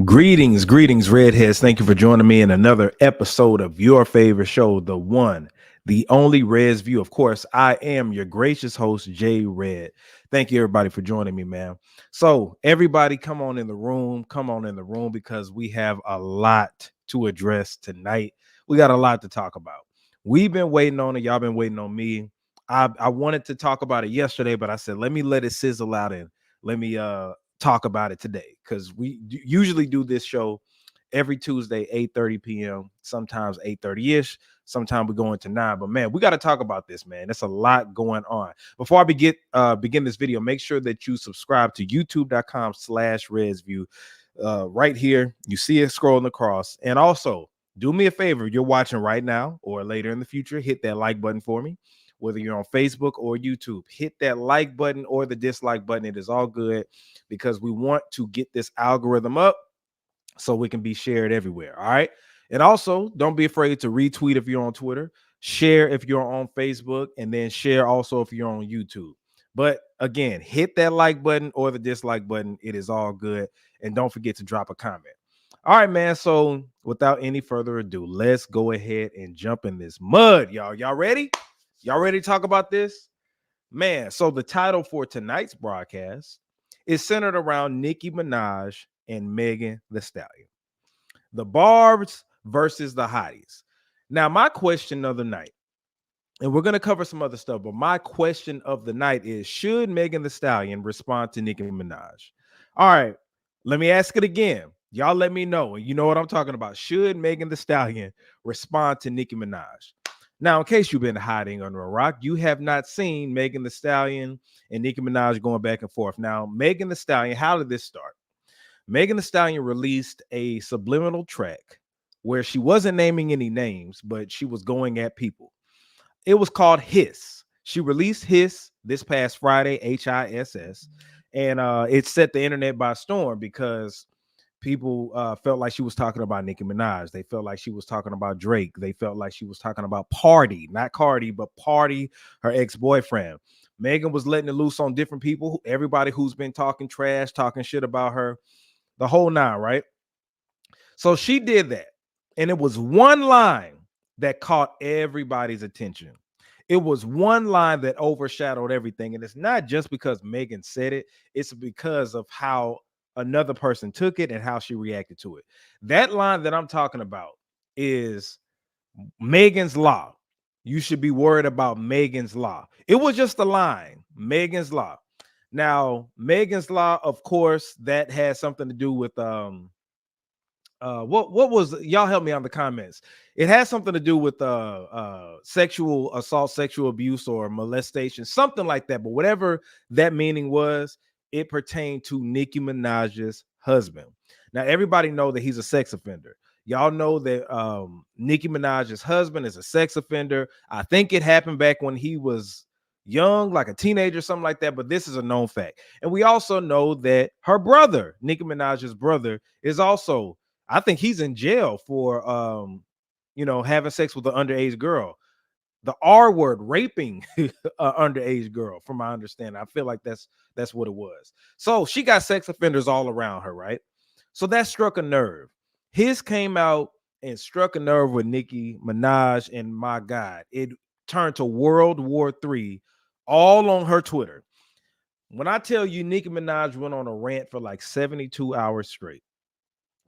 Greetings, redheads. Thank you for joining me in another episode of your favorite show, the one, the only Red's View. Of course, I am your gracious host, Jay Red. Thank you, everybody, for joining me, man. So, everybody, come on in the room. Come on in the room because we have a lot to address tonight. We got a lot to talk about. We've been waiting on it. Y'all been waiting on me. I wanted to talk about it yesterday, but I said, let me let it sizzle out and let me talk about it today because we usually do this show every Tuesday, 8:30 p.m., sometimes 8:30-ish. Sometimes we go into 9. But man, we got to talk about this, man. There's a lot going on. Before I begin this video, make sure that you subscribe to youtube.com/RedsView. Right here, you see it scrolling across. And also, do me a favor, you're watching right now or later in the future, hit that like button for me. Whether you're on Facebook or YouTube, hit that like button or the dislike button. It is all good because we want to get this algorithm up so we can be shared everywhere. All right. And also, don't be afraid to retweet if you're on Twitter, share if you're on Facebook, and then share also if you're on YouTube. But again, hit that like button or the dislike button. It is all good. And don't forget to drop a comment. All right, man. So without any further ado, let's go ahead and jump in this mud, y'all. Y'all ready? Y'all ready to talk about this? Man, so the title for tonight's broadcast is centered around Nicki Minaj and Megan Thee Stallion. The Barbs versus the Hotties. Now, my question of the night, and we're going to cover some other stuff, but my question of the night is, should Megan Thee Stallion respond to Nicki Minaj? All right, let me ask it again. Y'all let me know. And you know what I'm talking about. Should Megan Thee Stallion respond to Nicki Minaj? Now, in case you've been hiding under a rock, you have not seen Megan Thee Stallion and Nicki Minaj going back and forth. Now, Megan Thee Stallion, how did this start? Megan Thee Stallion released a subliminal track where she wasn't naming any names, but she was going at people. It was called Hiss. She released Hiss this past Friday, HISS, and it set the internet by storm because people felt like she was talking about Nicki Minaj. They felt like she was talking about Drake. They felt like she was talking about Party, not Cardi, but Party, her ex-boyfriend. Megan was letting it loose on different people, everybody who's been talking trash, talking shit about her, the whole nine, right? So she did that. And it was one line that caught everybody's attention. It was one line that overshadowed everything. And it's not just because Megan said it, it's because of how another person took it and how she reacted to it. That line that I'm talking about is Megan's Law. You should be worried about Megan's Law. It was just a line, Megan's Law. Now, Megan's Law, of course, that has something to do with what was, y'all help me on the comments. It has something to do with sexual assault, sexual abuse, or molestation, something like that. But whatever that meaning was, it pertained to Nicki Minaj's husband. Now, everybody know that he's a sex offender. Y'all know that Nicki Minaj's husband is a sex offender. I think it happened back when he was young, like a teenager, something like that. But this is a known fact. And we also know that her brother, Nicki Minaj's brother, is also, I think he's in jail for having sex with an underage girl. The R word, raping an underage girl, from my understanding. I feel like that's what it was. So she got sex offenders all around her, right? So that struck a nerve. His came out and struck a nerve with Nicki Minaj, and my God, it turned to World War III all on her Twitter. When I tell you Nicki Minaj went on a rant for like 72 hours straight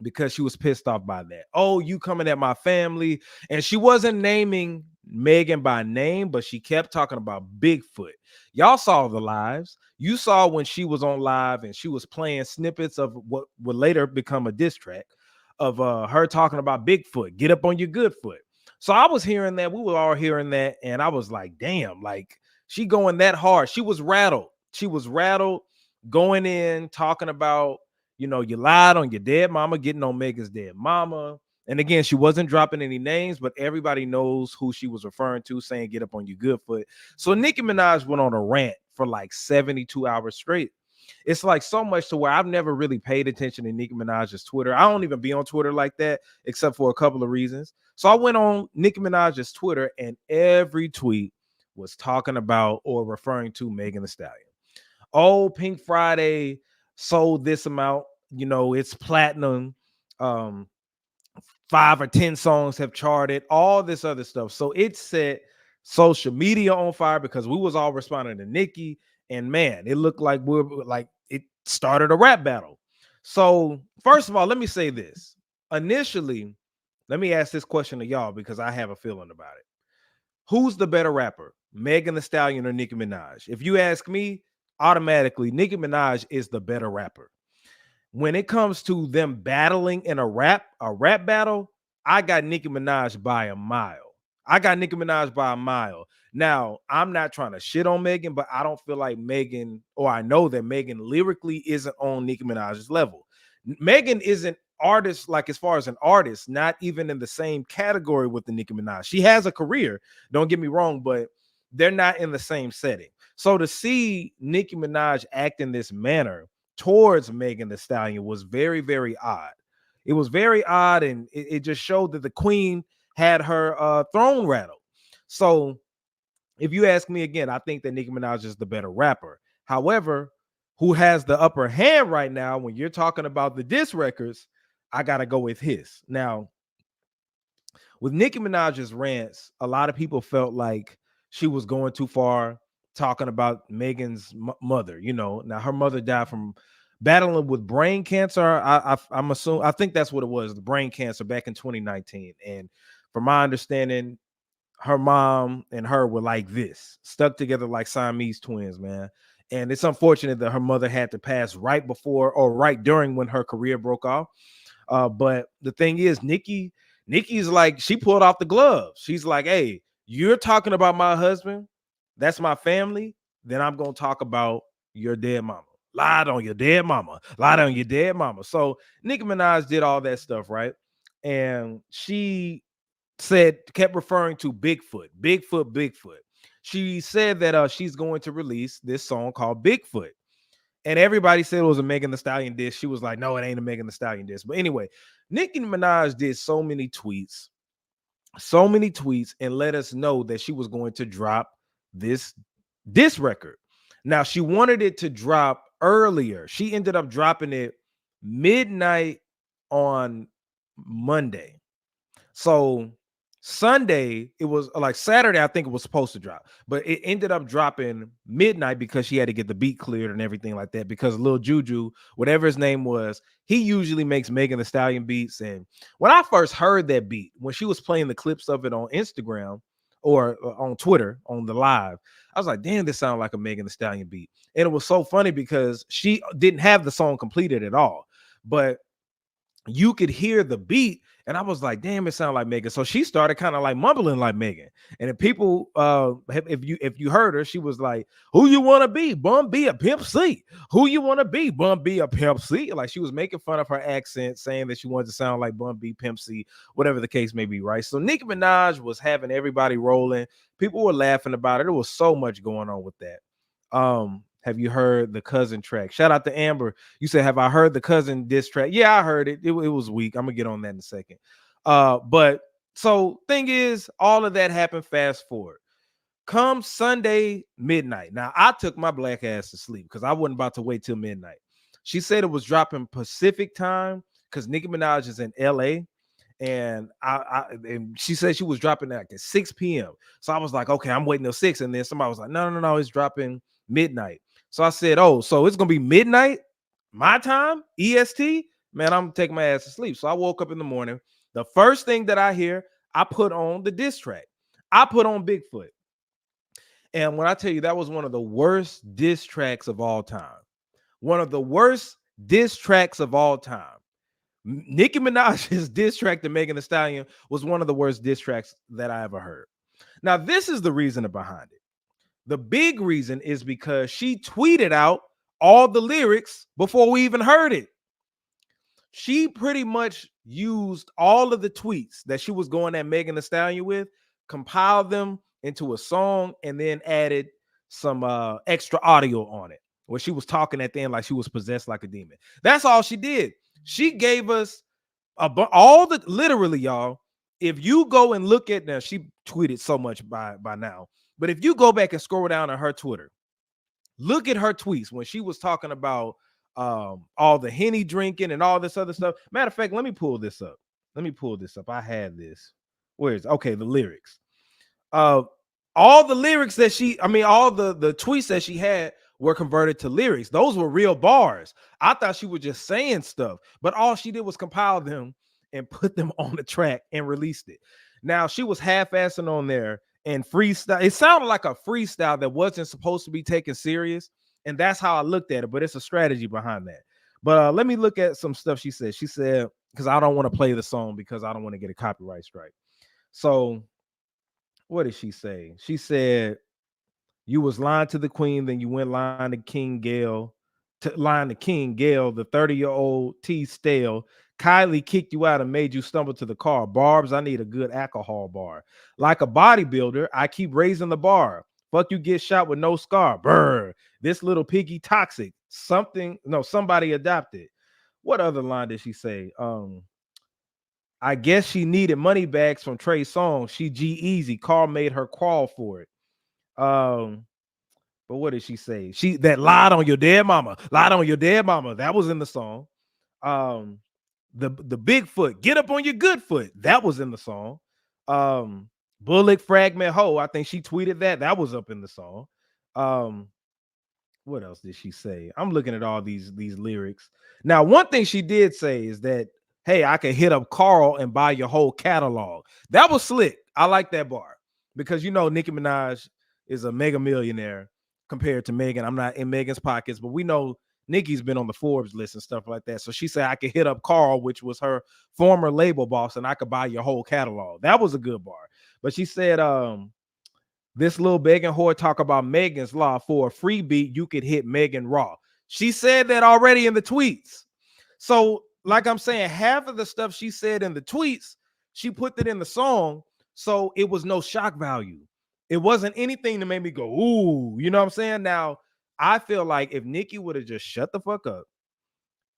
because she was pissed off by that. Oh, you coming at my family. And she wasn't naming Megan by name, but she kept talking about Bigfoot. Y'all saw the lives. You saw when she was on live and she was playing snippets of what would later become a diss track of her talking about Bigfoot. Get up on your good foot. So I was hearing that. We were all hearing that. And I was like, damn, like she going that hard. She was rattled. She was rattled going in, talking about, you lied on your dead mama, getting on Megan's dead mama. And again, she wasn't dropping any names, but everybody knows who she was referring to, saying get up on your good foot. So Nicki Minaj went on a rant for like 72 hours straight. It's like so much to where I've never really paid attention to Nicki Minaj's Twitter. I don't even be on Twitter like that, except for a couple of reasons. So I went on Nicki Minaj's Twitter, and every tweet was talking about or referring to Megan Thee Stallion. Oh, Pink Friday sold this amount It's platinum. Um, 5 or 10 songs have charted, all this other stuff. So it set social media on fire because we was all responding to Nicki, and man, it looked like it started a rap battle. So first of all, let me say this. Initially, let me ask this question to y'all because I have a feeling about it. Who's the better rapper, Megan Thee Stallion or Nicki Minaj? If you ask me, automatically Nicki Minaj is the better rapper. When it comes to them battling in a rap battle, I got Nicki Minaj by a mile. I got Nicki Minaj by a mile. Now, I'm not trying to shit on Megan, but I don't feel like Megan, or I know that Megan lyrically isn't on Nicki Minaj's level. Megan isn't artist, like as far as an artist, not even in the same category with the Nicki Minaj. She has a career, don't get me wrong, but they're not in the same setting. So to see Nicki Minaj act in this manner towards Megan Thee Stallion was very, very odd. It was very odd, and it just showed that the queen had her throne rattled. So if you ask me again, I think that Nicki Minaj is the better rapper. However, who has the upper hand right now when you're talking about the diss records, I gotta go with his. Now, with Nicki Minaj's rants, a lot of people felt like she was going too far talking about Megan's mother. Now her mother died from battling with brain cancer. I'm assuming, I think that's what it was, the brain cancer back in 2019. And from my understanding, her mom and her were like this, stuck together like Siamese twins, man. And it's unfortunate that her mother had to pass right before or right during when her career broke off. But the thing is, Nikki's like, she pulled off the gloves. She's like, hey, you're talking about my husband, that's my family, then I'm gonna talk about your dead mama. Lied on your dead mama, lied on your dead mama. So Nicki Minaj did all that stuff, right? And she kept referring to Bigfoot, Bigfoot, Bigfoot. She said that she's going to release this song called Bigfoot. And everybody said it was a Megan Thee Stallion diss. She was like, no, it ain't a Megan Thee Stallion diss. But anyway, Nicki Minaj did so many tweets, and let us know that she was going to drop this record. Now, she wanted it to drop earlier. She ended up dropping it midnight on Monday. So Sunday, it was like Saturday, I think it was supposed to drop, but it ended up dropping midnight because she had to get the beat cleared and everything like that. Because Lil Juju, whatever his name was, he usually makes Megan Thee Stallion beats. And when I first heard that beat, when she was playing the clips of it on Instagram or on Twitter on the live, I was like, damn, this sounds like a Megan Thee Stallion beat. And it was so funny because she didn't have the song completed at all, but you could hear the beat, and I was like, damn, it sounded like Megan. So she started kind of like mumbling like Megan. And if people, if you heard her, she was like, who you want to be? Bum B a Pimp C. Who you want to be? Bum B a Pimp C. Like she was making fun of her accent, saying that she wanted to sound like Bum B, Pimp C, whatever the case may be, right? So Nicki Minaj was having everybody rolling. People were laughing about it. There was so much going on with that. Have you heard the Cousin track? Shout out to Amber. You said, have I heard the Cousin diss track? Yeah, I heard it. It was weak. I'm gonna get on that in a second. But so thing is, all of that happened. Fast forward. Come Sunday midnight. Now I took my black ass to sleep because I wasn't about to wait till midnight. She said it was dropping Pacific time because Nicki Minaj is in LA. And and she said she was dropping at 6 p.m. So I was like, okay, I'm waiting till 6. And then somebody was like, no, it's dropping midnight. So I said, oh, so it's gonna be midnight, my time, EST. Man, I'm taking my ass to sleep. So I woke up in the morning. The first thing that I hear, I put on the diss track. I put on Bigfoot. And when I tell you that was one of the worst diss tracks of all time, one of the worst diss tracks of all time. Nicki Minaj's diss track to Megan Thee Stallion was one of the worst diss tracks that I ever heard. Now, this is the reason behind it. The big reason is because she tweeted out all the lyrics before we even heard it. She pretty much used all of the tweets that she was going at Megan Thee Stallion with, compiled them into a song, and then added some extra audio on it where she was talking at the end like she was possessed like a demon. That's all she did. She gave us all the, literally, y'all. If you go and look at, now she tweeted so much by now, but if you go back and scroll down on her Twitter, look at her tweets when she was talking about all the Henny drinking and all this other stuff. Matter of fact, let me pull this up. I had this. Where is okay? The lyrics. Uh, all the lyrics that all the tweets that she had were converted to lyrics. Those were real bars. I thought she was just saying stuff, but all she did was compile them and put them on the track and released it. Now she was half-assing on there and freestyle. It sounded like a freestyle that wasn't supposed to be taken serious, and that's how I looked at it. But it's a strategy behind that. But let me look at some stuff she said. She said, because I don't want to play the song because I don't want to get a copyright strike. So what did she say? She said, you was lying to the queen, then you went lying to King Gale, lying to King Gale, the 30-year-old T stale. Kylie kicked you out and made you stumble to the car. Barbs, I need a good alcohol bar. Like a bodybuilder, I keep raising the bar. Fuck, you get shot with no scar. Brr. This little piggy toxic. Somebody adopted. What other line did she say? I guess she needed money bags from Trey Songz. She G-Eazy. Carl made her crawl for it. But what did she say? She that lied on your dead mama. Lied on your dead mama. That was in the song. The Bigfoot, get up on your good foot. That was in the song. Bullock fragment hoe. I think she tweeted that. That was up in the song. What else did she say? I'm looking at all these lyrics. Now, one thing she did say is that, hey, I could hit up Carl and buy your whole catalog. That was slick. I like that bar because Nicki Minaj is a mega millionaire compared to Megan. I'm not in Megan's pockets, but we know Nicki's been on the Forbes list and stuff like that. So she said I could hit up Carl, which was her former label boss, and I could buy your whole catalog. That was a good bar. But she said, this little begging whore talk about Megan's Law. For a free beat, you could hit Megan Raw. She said that already in the tweets. So, like I'm saying, half of the stuff she said in the tweets, she put it in the song. So it was no shock value. It wasn't anything that made me go, ooh, you know what I'm saying? Now, I feel like if Nicki would have just shut the fuck up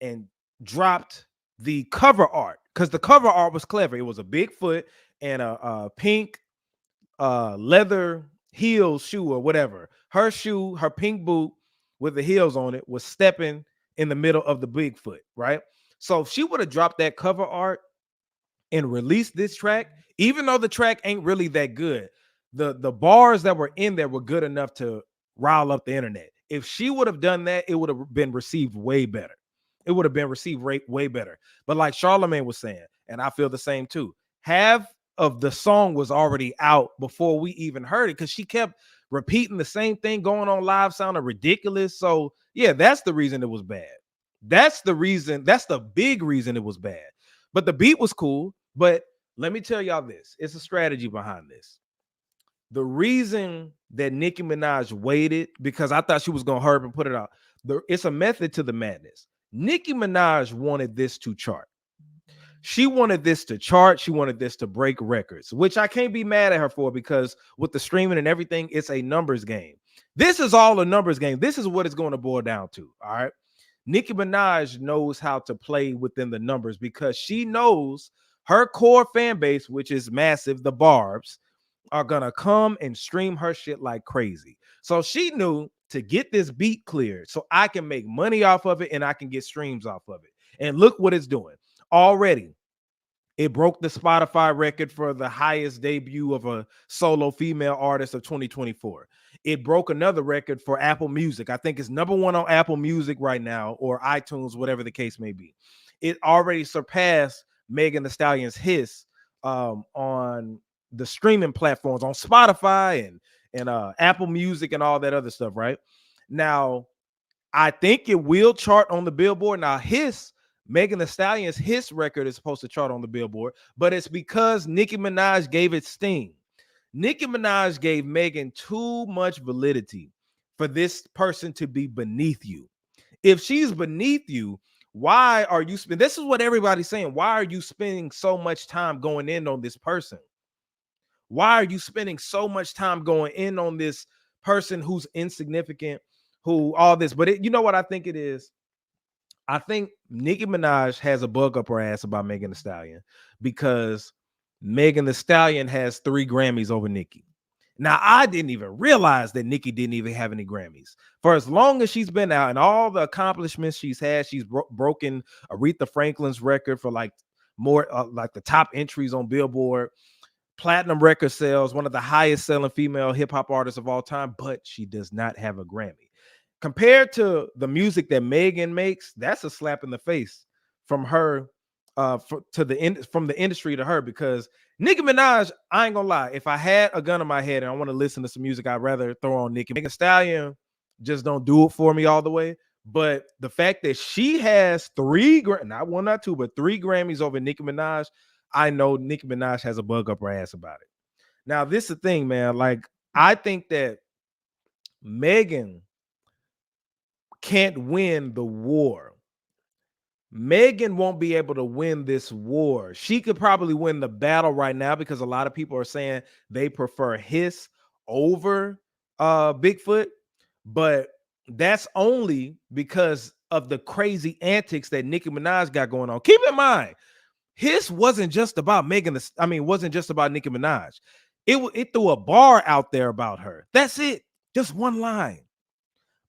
and dropped the cover art, because the cover art was clever. It was a Bigfoot and a pink leather heel shoe or whatever. Her shoe, her pink boot with the heels on it was stepping in the middle of the Bigfoot, right? So if she would have dropped that cover art and released this track, even though the track ain't really that good, the bars that were in there were good enough to rile up the internet. If she would have done that, it would have been received way better. It would have been received way better. But like Charlamagne was saying, and I feel the same too, half of the song was already out before we even heard it because she kept repeating the same thing going on live, sounding ridiculous. So yeah, that's the reason it was bad. That's the reason. That's the big reason it was bad. But the beat was cool. But let me tell y'all this. It's a strategy behind this. The reason that Nicki Minaj waited, because I thought she was going to hurry up and put it out. It's a method to the madness. Nicki Minaj wanted this to chart. She wanted this to chart. She wanted this to break records, which I can't be mad at her for because with the streaming and everything, it's a numbers game. This is all a numbers game. This is what it's going to boil down to. All right. Nicki Minaj knows how to play within the numbers because she knows her core fan base, which is massive, the Barbs, are going to come and stream her shit like crazy. So she knew to get this beat cleared so I can make money off of it and I can get streams off of it. And look what it's doing. Already, it broke the Spotify record for the highest debut of a solo female artist of 2024. It broke another record for Apple Music. I think it's number one on Apple Music right now, or iTunes, whatever the case may be. It already surpassed Megan Thee Stallion's Hiss on the streaming platforms, on Spotify and Apple Music and all that other stuff, right? Now, I think it will chart on the Billboard. Now, Megan Thee Stallion's Hiss record is supposed to chart on the Billboard, but it's because Nicki Minaj gave it steam. Nicki Minaj gave Megan too much validity for this person to be beneath you. If she's beneath you, why are you spending? This is what everybody's saying. Why are you spending so much time going in on this person? Why are you spending so much time going in on this person who's insignificant, who all this? But you know what I think it is? I think Nicki Minaj has a bug up her ass about Megan Thee Stallion because Megan Thee Stallion has 3 Grammys over Nicki. Now, I didn't even realize that Nicki didn't even have any Grammys. For as long as she's been out and all the accomplishments she's had, she's broken Aretha Franklin's record for like more like the top entries on Billboard, platinum record sales, one of the highest selling female hip hop artists of all time, but she does not have a Grammy. Compared to the music that Megan makes, that's a slap in the face from her from the industry to her, because Nicki Minaj, I ain't gonna lie, if I had a gun in my head and I want to listen to some music, I'd rather throw on Nicki. Meg Thee Stallion just don't do it for me all the way. But the fact that she has not one, not two, but 3 Grammys over Nicki Minaj, I know Nicki Minaj has a bug up her ass about it. Now, this is the thing, man. Like, I think that Megan can't win the war. Megan won't be able to win this war. She could probably win the battle right now because a lot of people are saying they prefer Hiss over Bigfoot, but that's only because of the crazy antics that Nicki Minaj got going on. Keep in mind, Hiss wasn't just about wasn't just about Nicki Minaj. It threw a bar out there about her. That's it. Just one line.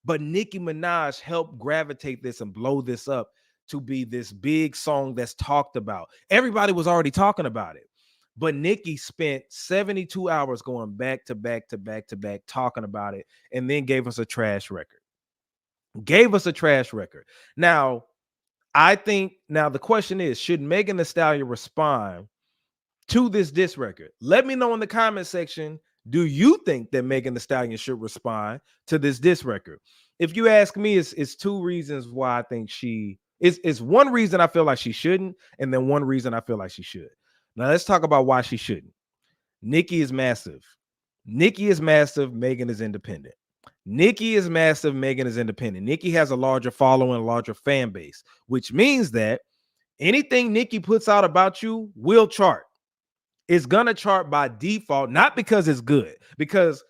But Nicki Minaj helped gravitate this and blow this up to be this big song that's talked about. Everybody was already talking about it. But Nicki spent 72 hours going back to back to back to back talking about it, and then gave us a trash record. Now, the question is, should Megan Thee Stallion respond to this diss record? Let me know in the comment section. Do you think that Megan Thee Stallion should respond to this diss record? If you ask me, it's 2 reasons why I think it's 1 reason I feel like she shouldn't, and then 1 reason I feel like she should. Now let's talk about why she shouldn't. Nicki is massive. Megan is independent. Nicki is massive. Megan is independent. Nicki has a larger following, a larger fan base, which means that anything Nicki puts out about you will chart. It's gonna chart by default, not because it's good. Because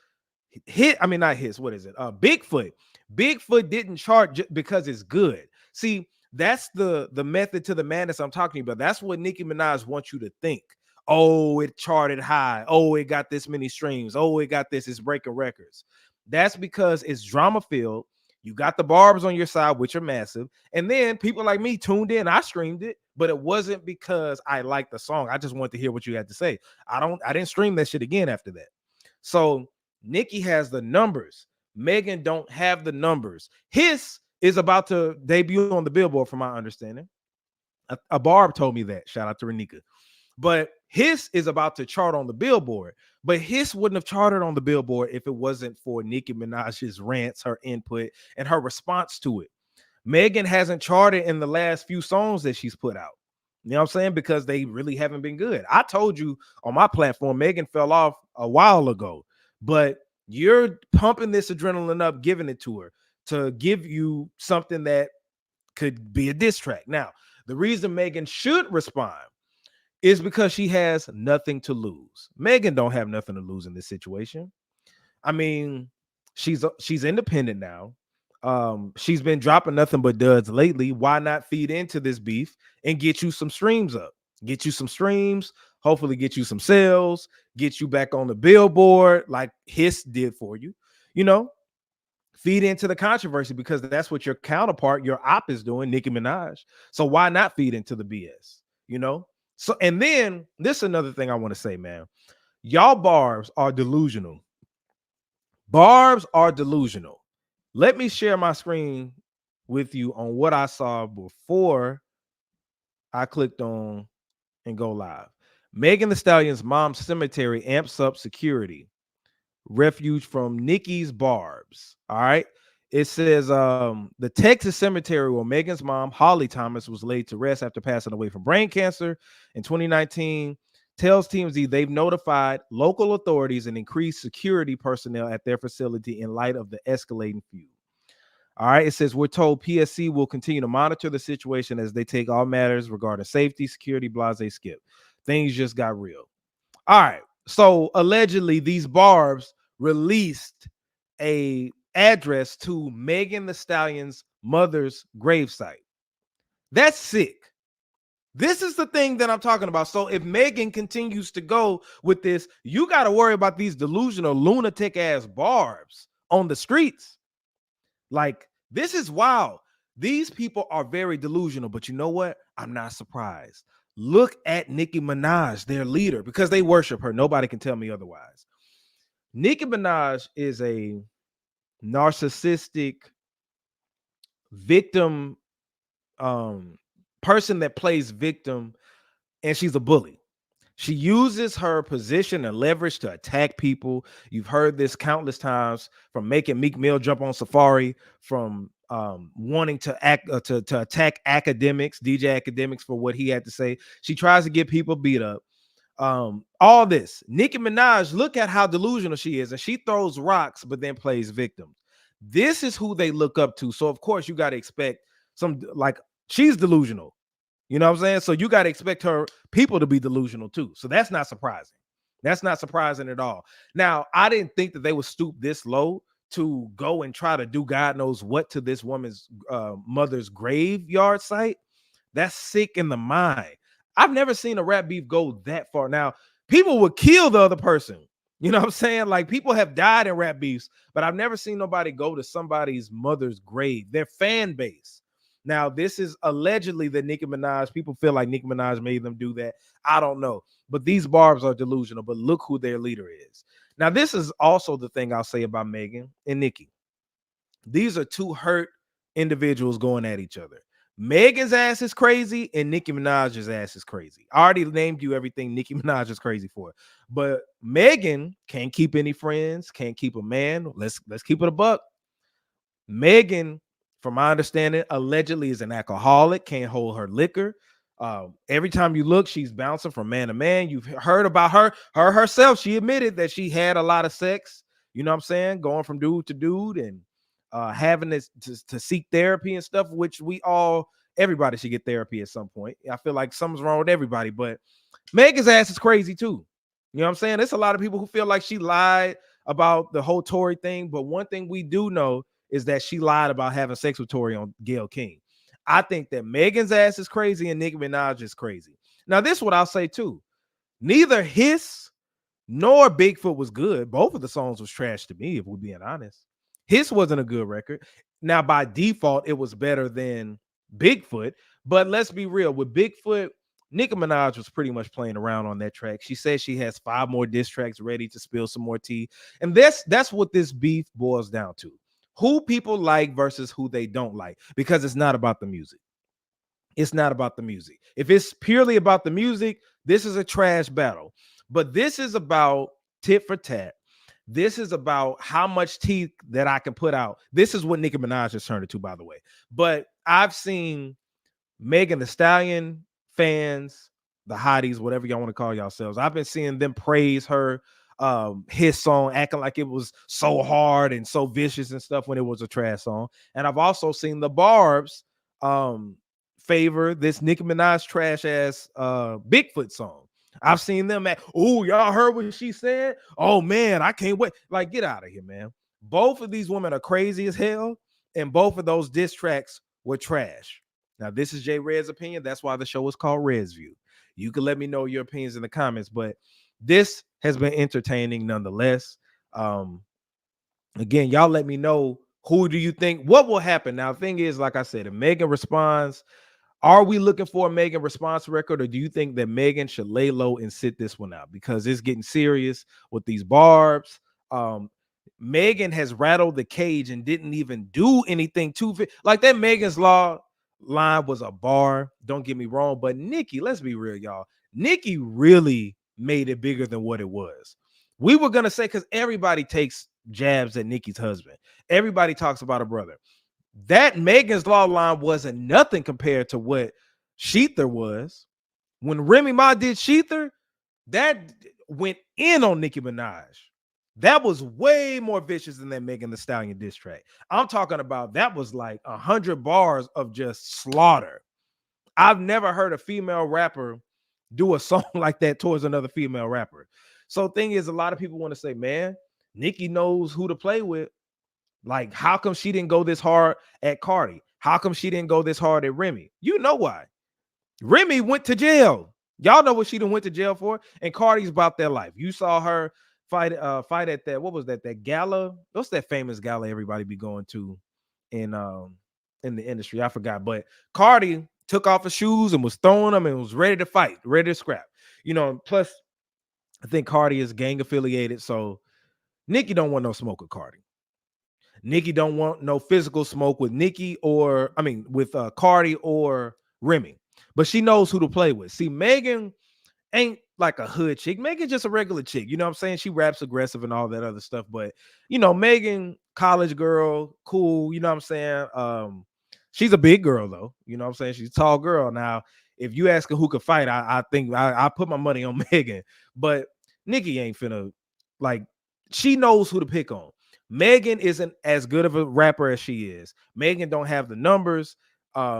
Bigfoot. Bigfoot didn't chart because it's good. See, that's the method to the madness I'm talking about. That's what Nicki Minaj wants you to think. Oh, it charted high. Oh, it got this many streams. Oh, it got this. It's breaking records. That's because it's drama filled. You got the barbs on your side, which are massive. And then people like me tuned in. I streamed it, but it wasn't because I liked the song. I just wanted to hear what you had to say. I didn't stream that shit again after that. So Nicki has the numbers. Megan don't have the numbers. Hiss is about to debut on the Billboard, from my understanding. A barb told me that. Shout out to Renika. But Hiss is about to chart on the Billboard. But Hiss wouldn't have charted on the Billboard if it wasn't for Nicki Minaj's rants, her input, and her response to it. Megan hasn't charted in the last few songs that she's put out. You know what I'm saying? Because they really haven't been good. I told you on my platform, Megan fell off a while ago. But you're pumping this adrenaline up, giving it to her to give you something that could be a diss track. Now, the reason Megan should respond is because she has nothing to lose. Megan don't have nothing to lose in this situation. I mean, she's independent now. She's been dropping nothing but duds lately. Why not feed into this beef and get you some streams up? Get you some streams, hopefully get you some sales, get you back on the Billboard like Hiss did for you. You know, feed into the controversy, because that's what your counterpart, your op, is doing, Nicki Minaj. So why not feed into the BS? You know? So, and then this is another thing I want to say, man. Y'all barbs are delusional. Barbs are delusional. Let me share my screen with you on what I saw before I clicked on and go live. Megan Thee Stallion's mom's cemetery amps up security. Refuge from Nicki's barbs. All right. It says the Texas cemetery where Megan's mom, Holly Thomas, was laid to rest after passing away from brain cancer in 2019 tells TMZ they've notified local authorities and increased security personnel at their facility in light of the escalating feud. All right. It says we're told PSC will continue to monitor the situation as they take all matters regarding safety, security, blase, skip. Things just got real. All right. So allegedly, these barbs released a address to Megan Thee Stallion's mother's gravesite. That's sick. This is the thing that I'm talking about. So if Megan continues to go with this, you got to worry about these delusional lunatic ass barbs on the streets. Like, this is wild. These people are very delusional, but you know what? I'm not surprised. Look at Nicki Minaj, their leader, because they worship her. Nobody can tell me otherwise. Nicki Minaj is a narcissistic victim, person that plays victim, and she's a bully. She uses her position and leverage to attack people. You've heard this countless times, from making Meek Mill jump on Safari, from wanting to to attack academics, DJ Academics, for what he had to say. She tries to get people beat up. All this. Nicki Minaj, look at how delusional she is, and she throws rocks but then plays victim. This is who they look up to. So of course you got to expect some, like, she's delusional. You know what I'm saying? So you got to expect her people to be delusional too. So that's not surprising. That's not surprising at all. Now, I didn't think that they would stoop this low to go and try to do God knows what to this woman's mother's graveyard site. That's sick in the mind. I've never seen a rap beef go that far. Now, people would kill the other person. You know what I'm saying? Like, people have died in rap beefs, but I've never seen nobody go to somebody's mother's grave, their fan base. Now, this is allegedly that Nicki Minaj, people feel like Nicki Minaj made them do that. I don't know. But these barbs are delusional. But look who their leader is. Now, this is also the thing I'll say about Megan and Nicki. These are two hurt individuals going at each other. Megan's ass is crazy and Nicki Minaj's ass is crazy. I already named you everything Nicki Minaj is crazy for. But Megan can't keep any friends, can't keep a man. Let's keep it a buck. Megan, from my understanding, allegedly is an alcoholic, can't hold her liquor. Every time you look, she's bouncing from man to man. You've heard about her herself. She admitted that she had a lot of sex. You know what I'm saying? Going from dude to dude, and having this to seek therapy and stuff, which everybody should get therapy at some point. I feel like something's wrong with everybody, but Megan's ass is crazy too. You know what I'm saying? There's a lot of people who feel like she lied about the whole Tory thing, but one thing we do know is that she lied about having sex with Tory on Gayle King. I think that Megan's ass is crazy and Nicki Minaj is crazy. Now, this is what I'll say too. Neither Hiss nor Bigfoot was good. Both of the songs was trash to me, if we're being honest. Hiss wasn't a good record. Now, by default, it was better than Bigfoot. But let's be real. With Bigfoot, Nicki Minaj was pretty much playing around on that track. She says she has 5 more diss tracks ready to spill some more tea. And that's what this beef boils down to. Who people like versus who they don't like, because it's not about the music. It's not about the music. If it's purely about the music, this is a trash battle. But this is about tit for tat. This is about how much teeth that I can put out. This is what Nicki Minaj has turned it to, by the way. But I've seen Megan Thee Stallion fans, the hotties, whatever y'all want to call yourselves, I've been seeing them praise her his song, acting like it was so hard and so vicious and stuff when it was a trash song. And I've also seen the barbs favor this Nicki Minaj trash ass Bigfoot song. I've seen them at, oh, y'all heard what she said? Oh man, I can't wait. Like, get out of here, man. Both of these women are crazy as hell, and both of those diss tracks were trash. Now, this is Jay Red's opinion. That's why the show is called Red's View. You can let me know your opinions in the comments, but this has been entertaining nonetheless. Again, y'all let me know, who do you think, what will happen? Now, the thing is, like I said, if Megan responds, are we looking for a Megan response record, or do you think that Megan should lay low and sit this one out? Because it's getting serious with these barbs. Megan has rattled the cage and didn't even do anything to it. Like, that Megan's Law line was a bar. Don't get me wrong, but Nicki, let's be real, y'all. Nicki really made it bigger than what it was. We were gonna say, because everybody takes jabs at Nicki's husband. Everybody talks about her brother. That Megan's Law line wasn't nothing compared to what Sheether was. When Remy Ma did Sheether, that went in on Nicki Minaj. That was way more vicious than that Megan Thee Stallion diss track. I'm talking about, that was like 100 bars of just slaughter. I've never heard a female rapper do a song like that towards another female rapper. So thing is, a lot of people want to say, man, Nicki knows who to play with. Like, how come she didn't go this hard at Cardi? How come she didn't go this hard at Remy? You know why. Remy went to jail. Y'all know what she done went to jail for. And Cardi's about that life. You saw her fight at that. What was that? That gala. What's that famous gala everybody be going to in the industry? I forgot. But Cardi took off her shoes and was throwing them and was ready to fight, ready to scrap. Plus I think Cardi is gang affiliated. So Nicki don't want no smoke with Cardi. Nicki don't want no physical smoke with with Cardi or Remy. But she knows who to play with. See, Megan ain't like a hood chick. Megan's just a regular chick. You know what I'm saying? She raps aggressive and all that other stuff. But Megan, college girl, cool. You know what I'm saying? She's a big girl though. You know what I'm saying? She's a tall girl. Now, if you ask her who could fight, I think I put my money on Megan. But Nicki ain't finna like. She knows who to pick on. Megan isn't as good of a rapper as she is. Megan don't have the numbers.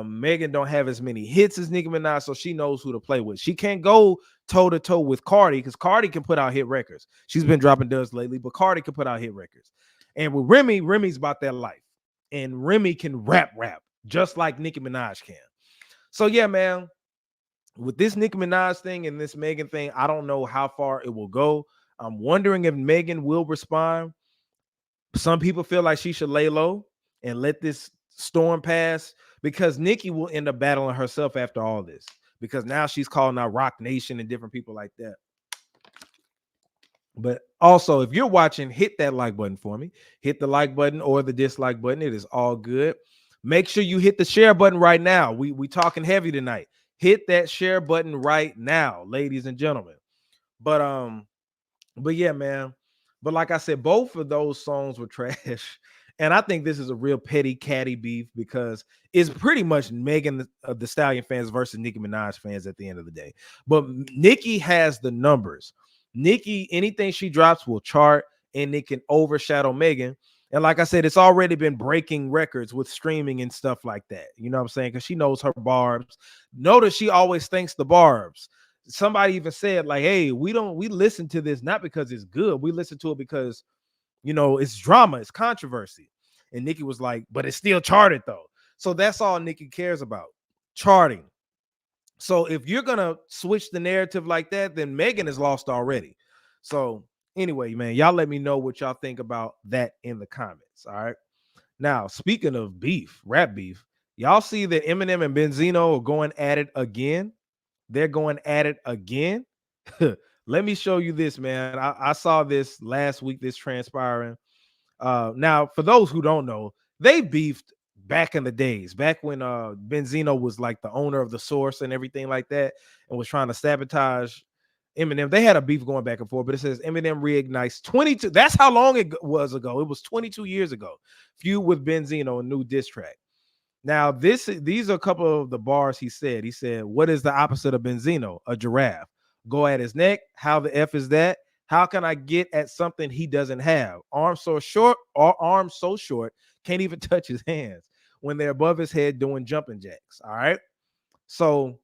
Megan don't have as many hits as Nicki Minaj, so she knows who to play with. She can't go toe to toe with Cardi because Cardi can put out hit records. She's been dropping dubs lately, but Cardi can put out hit records. And with Remy, Remy's about that life, and Remy can rap just like Nicki Minaj can. So yeah, man, with this Nicki Minaj thing and this Megan thing, I don't know how far it will go. I'm wondering if Megan will respond. Some people feel like she should lay low and let this storm pass because Nicki will end up battling herself after all this because now she's calling out Rock Nation and different people like that. But also, if you're watching, hit that like button for me. Hit the like button or the dislike button. It is all good. Make sure you hit the share button right now. We talking heavy tonight. Hit that share button right now, ladies and gentlemen. But yeah, man. But like I said, both of those songs were trash. And I think this is a real petty catty beef because it's pretty much Megan the Stallion fans versus Nicki Minaj fans at the end of the day. But Nicki has the numbers. Nicki, anything she drops will chart and it can overshadow Megan. And like I said, it's already been breaking records with streaming and stuff like that. You know what I'm saying? Because she knows her barbs. Notice she always thanks the barbs. Somebody even said, like, hey, we listen to this not because it's good. We listen to it because, it's drama, it's controversy. And Nicki was like, but it's still charted though. So that's all Nicki cares about, charting. So if you're gonna switch the narrative like that, then Megan is lost already. So anyway, man, y'all let me know what y'all think about that in the comments. All right. Now, speaking of beef, rap beef, y'all see that Eminem and Benzino are going at it again. They're going at it again. Let me show you this, man. I saw this last week, this transpiring. Now, for those who don't know, they beefed back in the days, back when Benzino was like the owner of the Source and everything like that, and was trying to sabotage Eminem. They had a beef going back and forth, but it says Eminem reignites 22. That's how long it was ago. It was 22 years ago. Feud with Benzino, a new diss track. Now, these are a couple of the bars he said. He said, what is the opposite of Benzino? A giraffe. Go at his neck. How the F is that? How can I get at something he doesn't have? Arms so short, can't even touch his hands when they're above his head doing jumping jacks. All right. So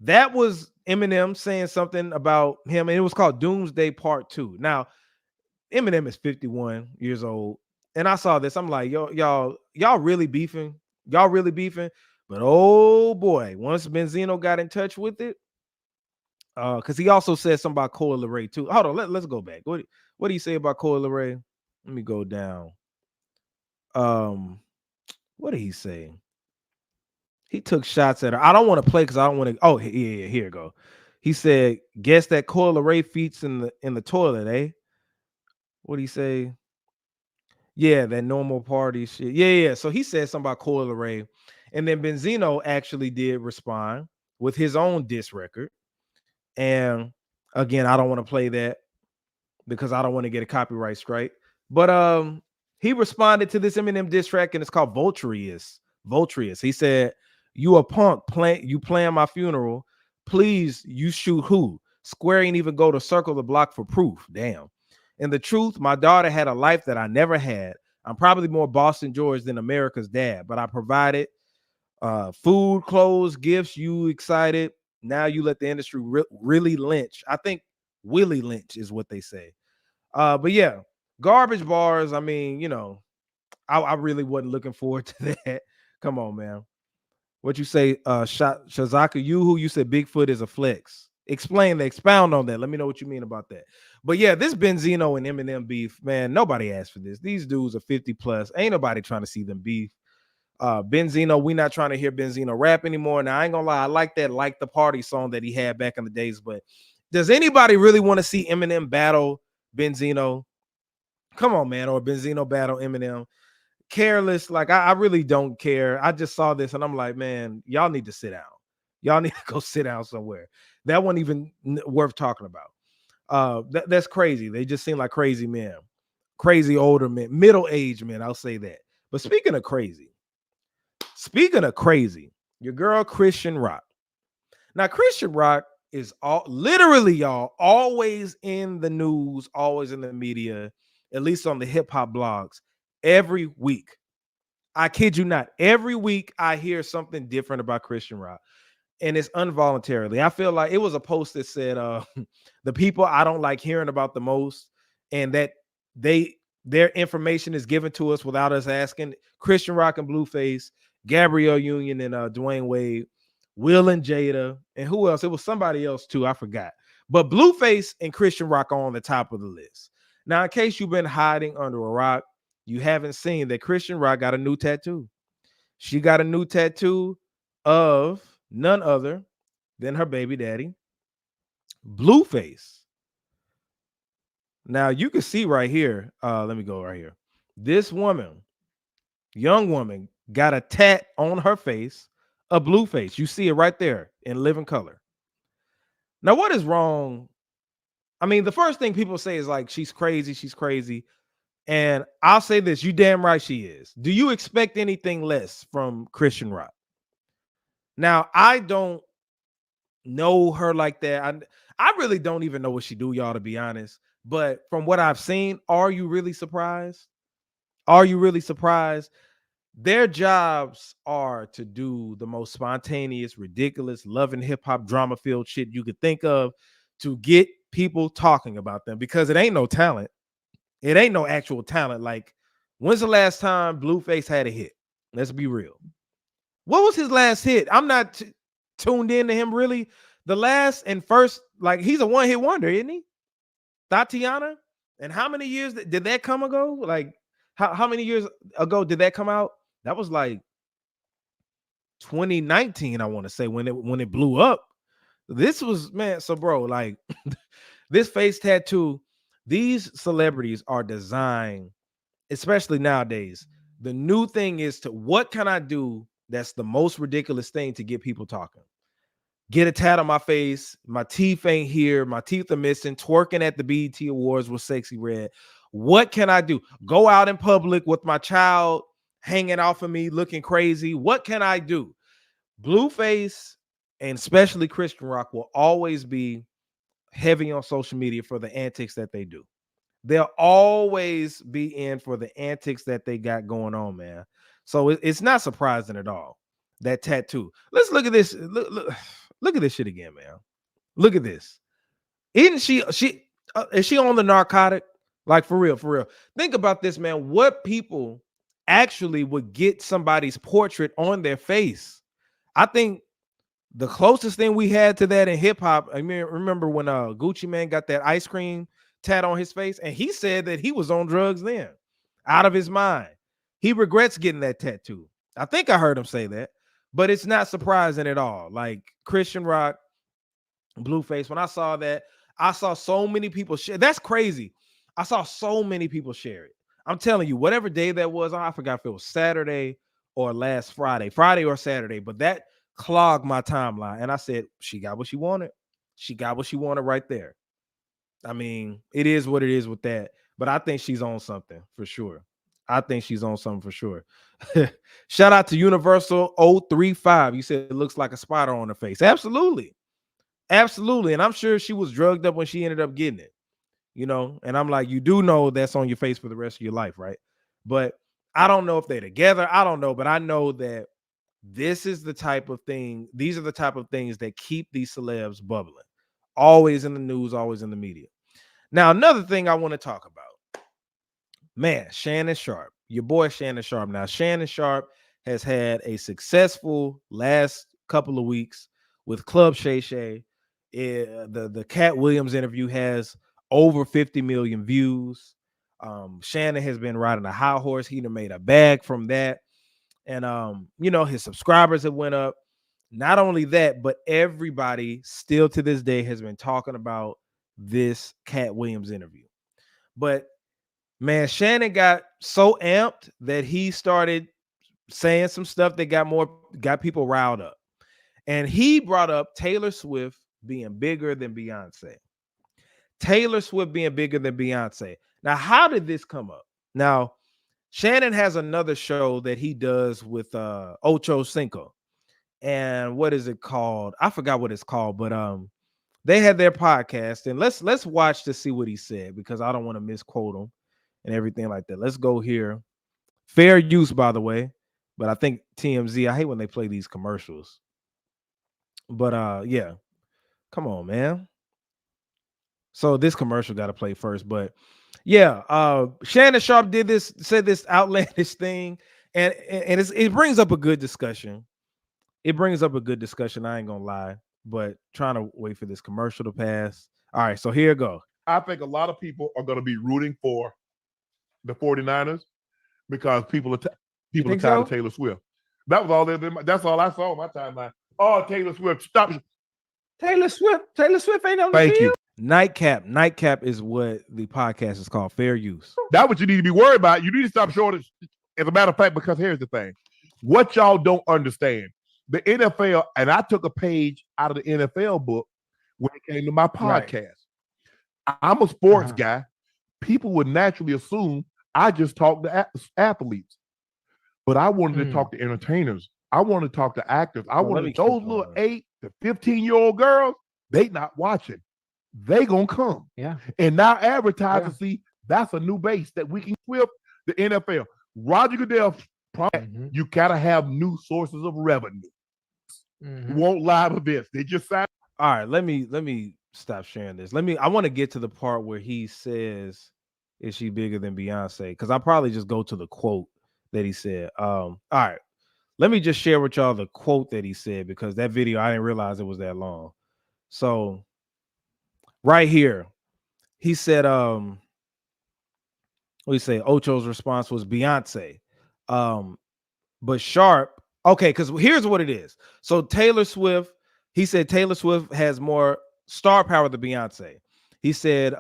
that was Eminem saying something about him, and it was called Doomsday Part 2. Now, Eminem is 51 years old. And I saw this. I'm like, y'all really beefing? Y'all really beefing? But oh boy, once Benzino got in touch with it, because he also said something about Coi Leray too. Hold on, let's go back. What do you say about Coi Leray? Let me go down. What did he say? He took shots at her. I don't want to play because I don't want to. Oh, yeah, here you go. He said, "Guess that Coi Leray feats in the toilet, eh?" What do you say? Yeah, that normal party shit. Yeah. So he said something about Coi Leray, and then Benzino actually did respond with his own diss record. And again, I don't want to play that because I don't want to get a copyright strike. But he responded to this Eminem diss track, and it's called Vulturious. Vulturious. He said, "You a punk, you playing my funeral. Please, you shoot who? Square ain't even go to circle the block for proof. Damn. And the truth, my daughter had a life that I never had. I'm probably more Boston George than America's dad, but I provided food, clothes, gifts. You excited? Now you let the industry really lynch. I think Willie Lynch is what they say. But yeah, garbage bars. I mean, I really wasn't looking forward to that. Come on, man. What you say, Shazaka Yuhu? You said Bigfoot is a flex. Expound on that. Let me know what you mean about that. But yeah, this Benzino and Eminem beef, man, nobody asked for this. These dudes are 50 plus. Ain't nobody trying to see them beef. Benzino, we not trying to hear Benzino rap anymore. Now, I ain't gonna lie, I like that Like the Party song that he had back in the days, but does anybody really want to see Eminem battle Benzino? Come on, man, or Benzino battle Eminem. Careless, like I really don't care. I just saw this and I'm like, man, y'all need to sit down. Y'all need to go sit down somewhere. That wasn't even worth talking about. That's crazy. They just seem like crazy men, crazy older men, middle-aged men. I'll say that. But speaking of crazy, your girl Christian Rock. Now, Christian Rock is all literally, y'all, always in the news, always in the media, at least on the hip hop blogs, every week. I kid you not. Every week I hear something different about Christian Rock, and it's involuntarily. I feel like it was a post that said, the people I don't like hearing about the most, and that their information is given to us without us asking. Christian Rock and Blueface, Gabrielle Union and Dwayne Wade, Will and Jada, and who else? It was somebody else too. I forgot. But Blueface and Christian Rock are on the top of the list. Now, in case you've been hiding under a rock, you haven't seen that Christian Rock got a new tattoo. She got a new tattoo of none other than her baby daddy, Blueface. Now you can see right here. Let me go right here. This woman, young woman, got a tat on her face, a Blueface. You see it right there in living color. Now, what is wrong? I mean, the first thing people say is like, she's crazy, she's crazy. And I'll say this, you damn right she is. Do you expect anything less from Christian Rock? Now, I don't know her like that. I really don't even know what she do, y'all, to be honest. But from what I've seen, are you really surprised? Are you really surprised? Their jobs are to do the most spontaneous, ridiculous, loving hip hop drama filled shit you could think of to get people talking about them because it ain't no talent. It ain't no actual talent. Like, when's the last time Blueface had a hit? Let's be real. What was his last hit? I'm not tuned in to him really. The last and first, like, he's a one-hit wonder, isn't he? Tatiana. And how many years did that come ago? Like, how many years ago did that come out? That was like 2019, I want to say, when it blew up. This was, man. So, bro, like, this face tattoo, these celebrities are designed, especially nowadays. The new thing is to what can I do that's the most ridiculous thing to get people talking? Get a tat on my face, my teeth ain't here, my teeth are missing, twerking at the BET Awards with Sexy Red. What can I do? Go out in public with my child hanging off of me, looking crazy. What can I do? Blueface and especially Christian Rock will always be heavy on social media for the antics that they do. They'll always be in for the antics that they got going on, man. So it's not surprising at all. That tattoo. Let's look at this. Look at this shit again, man. Look at this. Isn't she is she on the narcotic? Like, for real, for real. Think about this, man. What people actually would get somebody's portrait on their face? I think the closest thing we had to that in hip hop, I mean, remember when Gucci Mane got that ice cream tat on his face, and he said that he was on drugs then, out of his mind. He regrets getting that tattoo. I think I heard him say that, but it's not surprising at all. Like, Christian Rock, Blueface, when I saw that, I saw so many people share. That's crazy. I saw so many people share it. I'm telling you, whatever day that was, I forgot if it was Saturday or last Friday or Saturday, but that clogged my timeline. And I said, she got what she wanted. She got what she wanted right there. I mean, it is what it is with that, but I think she's on something for sure. I think she's on something for sure. Shout out to Universal 035. You said it looks like a spider on her face. Absolutely. Absolutely. And I'm sure she was drugged up when she ended up getting it, you know. And I'm like, you do know that's on your face for the rest of your life, right? But I don't know if they're together. I don't know, but I know that this is the type of thing. These are the type of things that keep these celebs bubbling, always in the news, always in the media. Now, another thing I want to talk about, man, Shannon Sharp, your boy Shannon Sharp. Now, Shannon Sharp has had a successful last couple of weeks with Club Shay Shay. The Cat Williams interview has over 50 million views. Shannon has been riding a high horse. He done made a bag from that. And his subscribers have went up. Not only that, but everybody still to this day has been talking about this Cat Williams interview. But man, Shannon got so amped that he started saying some stuff that got people riled up. And he brought up Taylor Swift being bigger than Beyonce. Taylor Swift being bigger than Beyonce. Now, how did this come up? Now, Shannon has another show that he does with Ocho Cinco. And what is it called? I forgot what it's called, but they had their podcast. And let's watch to see what he said, because I don't want to misquote him and everything like that. Let's go here. Fair use, by the way. But I think TMZ, I hate when they play these commercials. But yeah, come on, man. So this commercial got to play first. But yeah, Shannon Sharpe said this outlandish thing, and it brings up a good discussion. It brings up a good discussion. I ain't gonna lie, but trying to wait for this commercial to pass. All right, so here it go. I think a lot of people are going to be rooting for the 49ers because people are tired of Taylor Swift. That was all. That's all I saw on my timeline. Oh, Taylor Swift, stop! Taylor Swift ain't on the Thank field. you. Nightcap is what the podcast is called. Fair use. That's what you need to be worried about. You need to stop short. As a matter of fact, because here's the thing: what y'all don't understand, the NFL, and I took a page out of the NFL book when it came to my podcast. Right. I'm a sports guy. People would naturally assume I just talk to athletes, but I wanted to talk to entertainers. I want to talk to actors. I wanted those little 8 to 15-year-old girls. They not watching. They gonna come. Yeah. And now advertisers see that's a new base that we can Swift the NFL. Roger Goodell, you gotta have new sources of revenue. You won't live events. They just signed. All right, let me stop sharing this. I want to get to the part where he says, "Is she bigger than Beyonce?" Because I'll probably just go to the quote that he said. All right, let me just share with y'all the quote that he said, because that video, I didn't realize it was that long. So right here, he said, what do you say? Ocho's response was Beyonce. But Sharpe, okay, because here's what it is. So Taylor Swift, he said Taylor Swift has more star power than Beyonce. He said,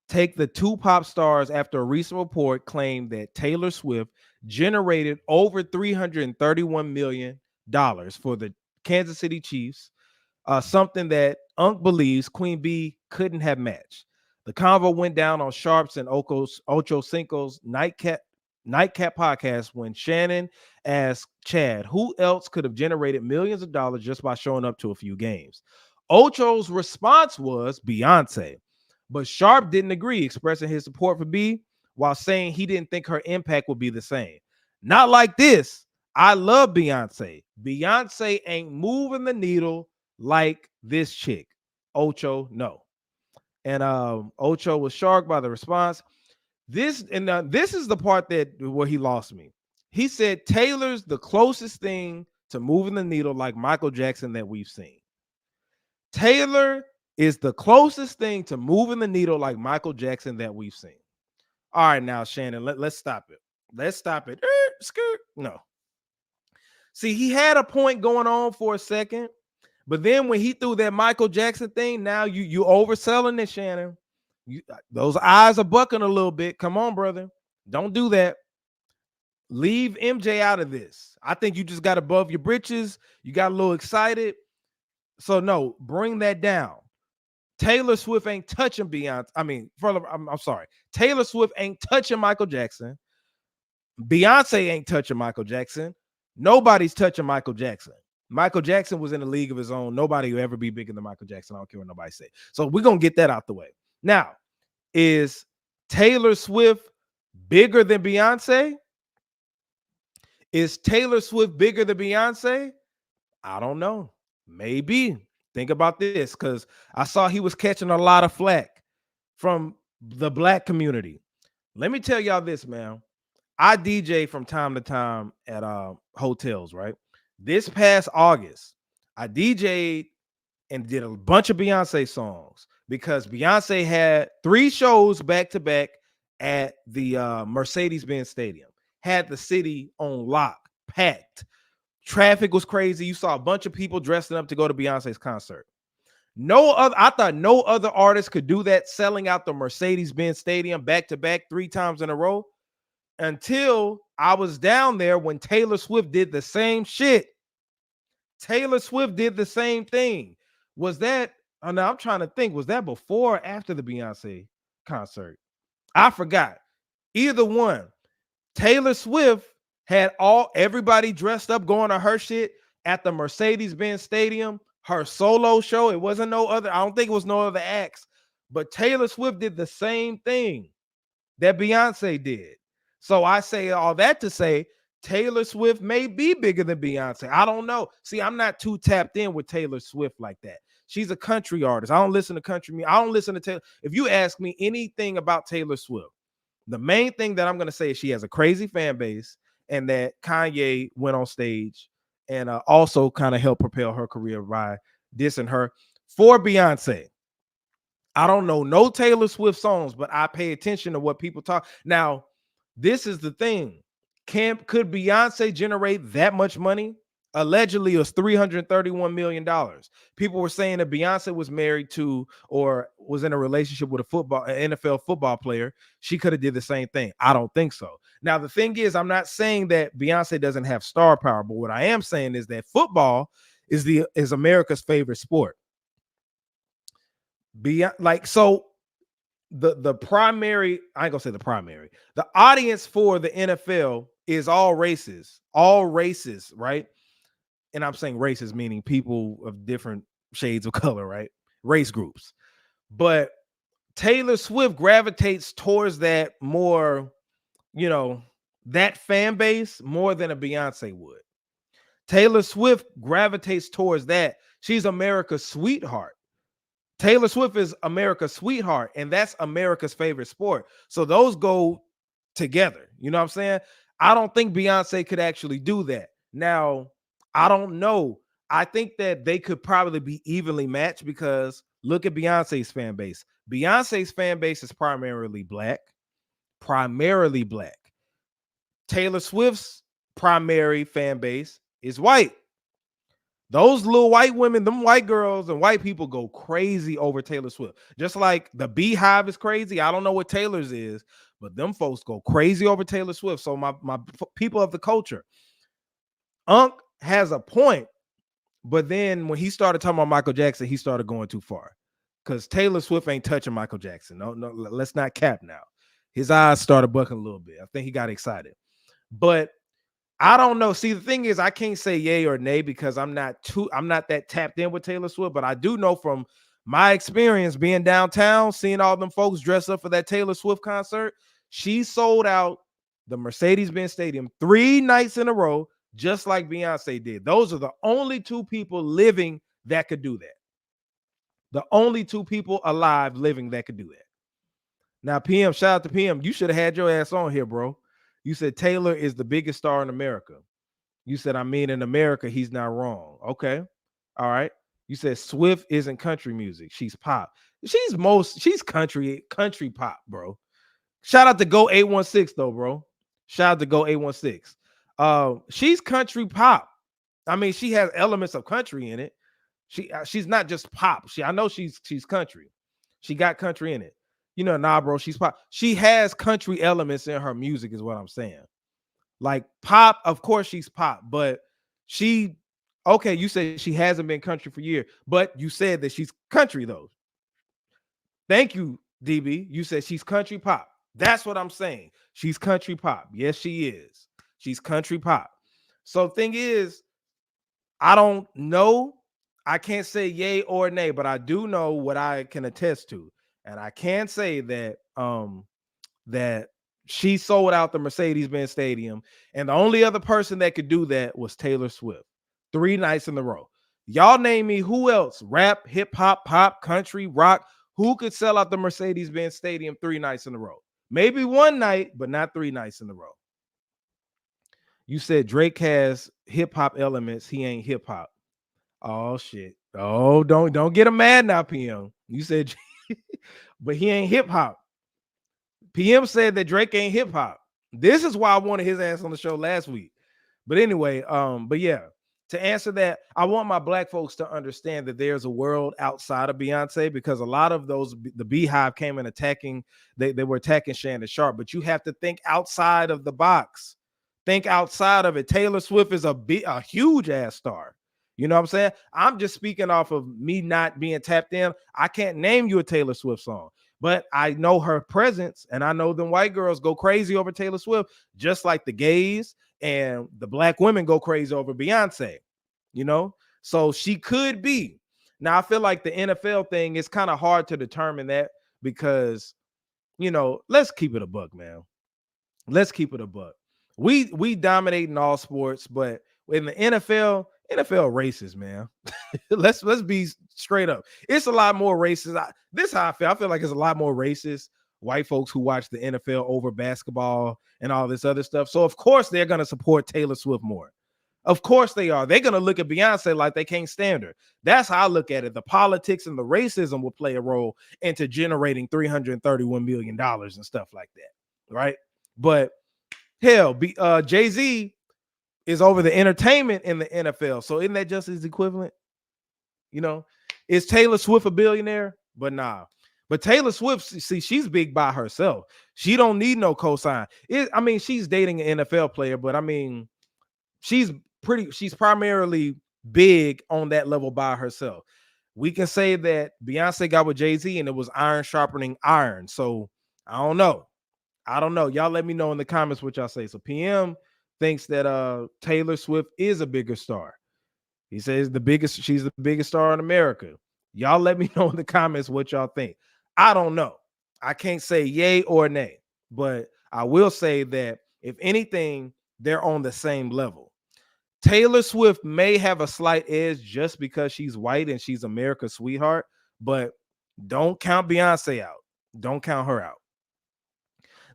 take the two pop stars after a recent report claimed that Taylor Swift generated over $331 million for the Kansas City Chiefs, something that Unc believes Queen Bee couldn't have matched. The convo went down on Sharpe's and Ocho Cinco's Nightcap podcast when Shannon asked Chad who else could have generated millions of dollars just by showing up to a few games. Ocho's response was Beyonce, but Sharpe didn't agree, expressing his support for B while saying he didn't think her impact would be the same. Not like this. I love Beyonce. Beyonce ain't moving the needle like this chick. Ocho, no. And Ocho was shocked by the response. This is the part where he lost me. He said Taylor's the closest thing to moving the needle like Michael Jackson that we've seen. Taylor is the closest thing to moving the needle like Michael Jackson that we've seen. All right, now Shannon, let's stop it. Let's stop it. No. See, he had a point going on for a second, but then when he threw that Michael Jackson thing, now you overselling it, Shannon. Those eyes are bucking a little bit. Come on, brother. Don't do that. Leave MJ out of this. I think you just got above your britches. You got a little excited. So no, bring that down. Taylor Swift ain't touching Beyonce. I'm sorry. Taylor Swift ain't touching Michael Jackson. Beyonce ain't touching Michael Jackson. Nobody's touching Michael Jackson. Michael Jackson was in a league of his own. Nobody will ever be bigger than Michael Jackson. I don't care what nobody say. So we're going to get that out the way. Now, is Taylor Swift bigger than Beyonce? Is Taylor Swift bigger than Beyonce? I don't know. Maybe. Think about this, because I saw he was catching a lot of flack from the black community. Let me tell y'all this, man. I DJ from time to time at hotels, right? This past August, I DJ'd and did a bunch of Beyonce songs because Beyonce had 3 shows back to back at the Mercedes-Benz Stadium. Had the city on lock, packed. Traffic was crazy. You saw a bunch of people dressing up to go to Beyonce's concert. I thought no other artist could do that, selling out the Mercedes-Benz Stadium back to back 3 times in a row, until I was down there when Taylor Swift did the same shit. Taylor Swift did the same thing. Was that, now I'm trying to think, was that before or after the Beyonce concert? I forgot. Either one. Taylor Swift had everybody dressed up going to her shit at the Mercedes-Benz Stadium, her solo show. It wasn't no other, I don't think it was no other acts, but Taylor Swift did the same thing that Beyonce did. So I say all that to say Taylor Swift may be bigger than Beyonce. I don't know. See, I'm not too tapped in with Taylor Swift like that. She's a country artist. I don't listen to country music. I don't listen to Taylor. If you ask me anything about Taylor Swift, the main thing that I'm going to say is she has a crazy fan base, and that Kanye went on stage and also kind of helped propel her career by dissing her. For Beyonce, I don't know no Taylor Swift songs, but I pay attention to what people talk. Now, this is the thing. Could Beyonce generate that much money? Allegedly, it was $331 million. People were saying that Beyonce was married to or was in a relationship with an NFL football player. She could have did the same thing. I don't think so. Now, the thing is, I'm not saying that Beyonce doesn't have star power, but what I am saying is that football is America's favorite sport. The primary, I ain't gonna say the primary, the audience for the NFL is all races, right? And I'm saying races meaning people of different shades of color, right? Race groups. But Taylor Swift gravitates towards that more, that fan base more than a Beyonce would. Taylor Swift gravitates towards that. She's America's sweetheart. Taylor Swift is America's sweetheart, and that's America's favorite sport. So those go together. You know what I'm saying? I don't think Beyonce could actually do that. Now, I don't know. I think that they could probably be evenly matched because look at Beyonce's fan base. Beyonce's fan base is primarily black. Taylor Swift's primary fan base is white. Those little white women, them white girls and white people go crazy over Taylor Swift. Just like the Beehive is crazy. I don't know what Taylor's is, but them folks go crazy over Taylor Swift. So my people of the culture, Unc has a point, but then when he started talking about Michael Jackson, he started going too far because Taylor Swift ain't touching Michael Jackson. No, let's not cap now. His eyes started bucking a little bit. I think he got excited, but I don't know. See, the thing is, I can't say yay or nay because I'm not that tapped in with Taylor Swift, but I do know from my experience being downtown, seeing all them folks dress up for that Taylor Swift concert, she sold out the Mercedes-Benz Stadium 3 nights in a row, just like Beyonce did. Those are the only 2 people living that could do that. The only 2 people alive living that could do that. Now, PM, shout out to PM. You should have had your ass on here, bro. You said Taylor is the biggest star in America. You said, in America, he's not wrong. Okay. All right. You said Swift isn't country music. She's pop. She's country pop, bro. Shout out to Go 816 though, bro. Shout out to Go 816. She's country pop. She has elements of country in it. She's not just pop. I know she's country. She got country in it. Nah, bro, she's pop. She has country elements in her music, is what I'm saying. Like pop, of course she's pop, but you said she hasn't been country for years, but you said that she's country though. Thank you, DB. You said she's country pop. That's what I'm saying. She's country pop. Yes, she is. She's country pop. So thing is, I don't know. I can't say yay or nay, but I do know what I can attest to. And I can say that that she sold out the Mercedes-Benz Stadium, and the only other person that could do that was Taylor Swift. 3 nights in a row. Y'all name me who else? Rap, hip hop, pop, country, rock. Who could sell out the Mercedes-Benz Stadium 3 nights in a row? Maybe 1 night, but not 3 nights in a row. You said Drake has hip hop elements. He ain't hip hop. Oh shit. Oh, don't get him mad now, PM. You said, but he ain't hip hop. PM said that Drake ain't hip hop. This is why I wanted his ass on the show last week. But anyway, but yeah, to answer that, I want my black folks to understand that there's a world outside of Beyonce, because a lot of those, the Beehive came in attacking, they were attacking Shannon Sharp, but you have to think outside of the box. Think outside of it. Taylor Swift is a huge ass star. You know what I'm saying? I'm just speaking off of me not being tapped in. I can't name you a Taylor Swift song, but I know her presence, and I know them white girls go crazy over Taylor Swift, just like the gays and the black women go crazy over Beyonce, you know? So she could be. Now, I feel like the NFL thing is kind of hard to determine that because, you know, let's keep it a buck, man. Let's keep it a buck. We dominate in all sports, but in the NFL racist, man. let's be straight up. It's a lot more racist. This is how I feel. I feel like it's a lot more racist white folks who watch the NFL over basketball and all this other stuff. So of course they're going to support Taylor Swift more. Of course they are. They're going to look at Beyonce like they can't stand her. That's how I look at it. The politics and the racism will play a role into generating $331 million and stuff like that, right? But hell, Jay-Z is over the entertainment in the NFL. So isn't that just his equivalent? You know, is Taylor Swift a billionaire? But nah. But Taylor Swift, see, she's big by herself. She don't need no cosign. I mean, she's dating an NFL player, but I mean, she's primarily big on that level by herself. We can say that Beyonce got with Jay-Z and it was iron sharpening iron. So I don't know. Y'all let me know in the comments what y'all say. So PM thinks that Taylor Swift is a bigger star. He says she's the biggest star in America. Y'all let me know in the comments what y'all think. I don't know. I can't say yay or nay, but I will say that if anything, they're on the same level. Taylor Swift may have a slight edge just because she's white and she's America's sweetheart, but don't count Beyonce out. Don't count her out.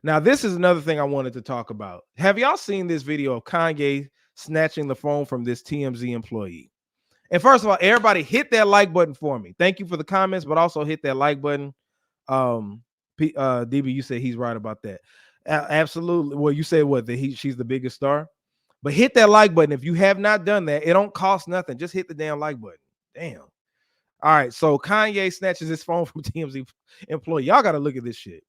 Now, this is another thing I wanted to talk about. Have y'all seen this video of Kanye snatching the phone from this TMZ employee? And first of all, everybody hit that like button for me. Thank you for the comments, but also hit that like button. DB, you said he's right about that. Absolutely. Well, you said what? That she's the biggest star? But hit that like button. If you have not done that, it don't cost nothing. Just hit the damn like button. Damn. All right, so Kanye snatches his phone from TMZ employee. Y'all got to look at this shit.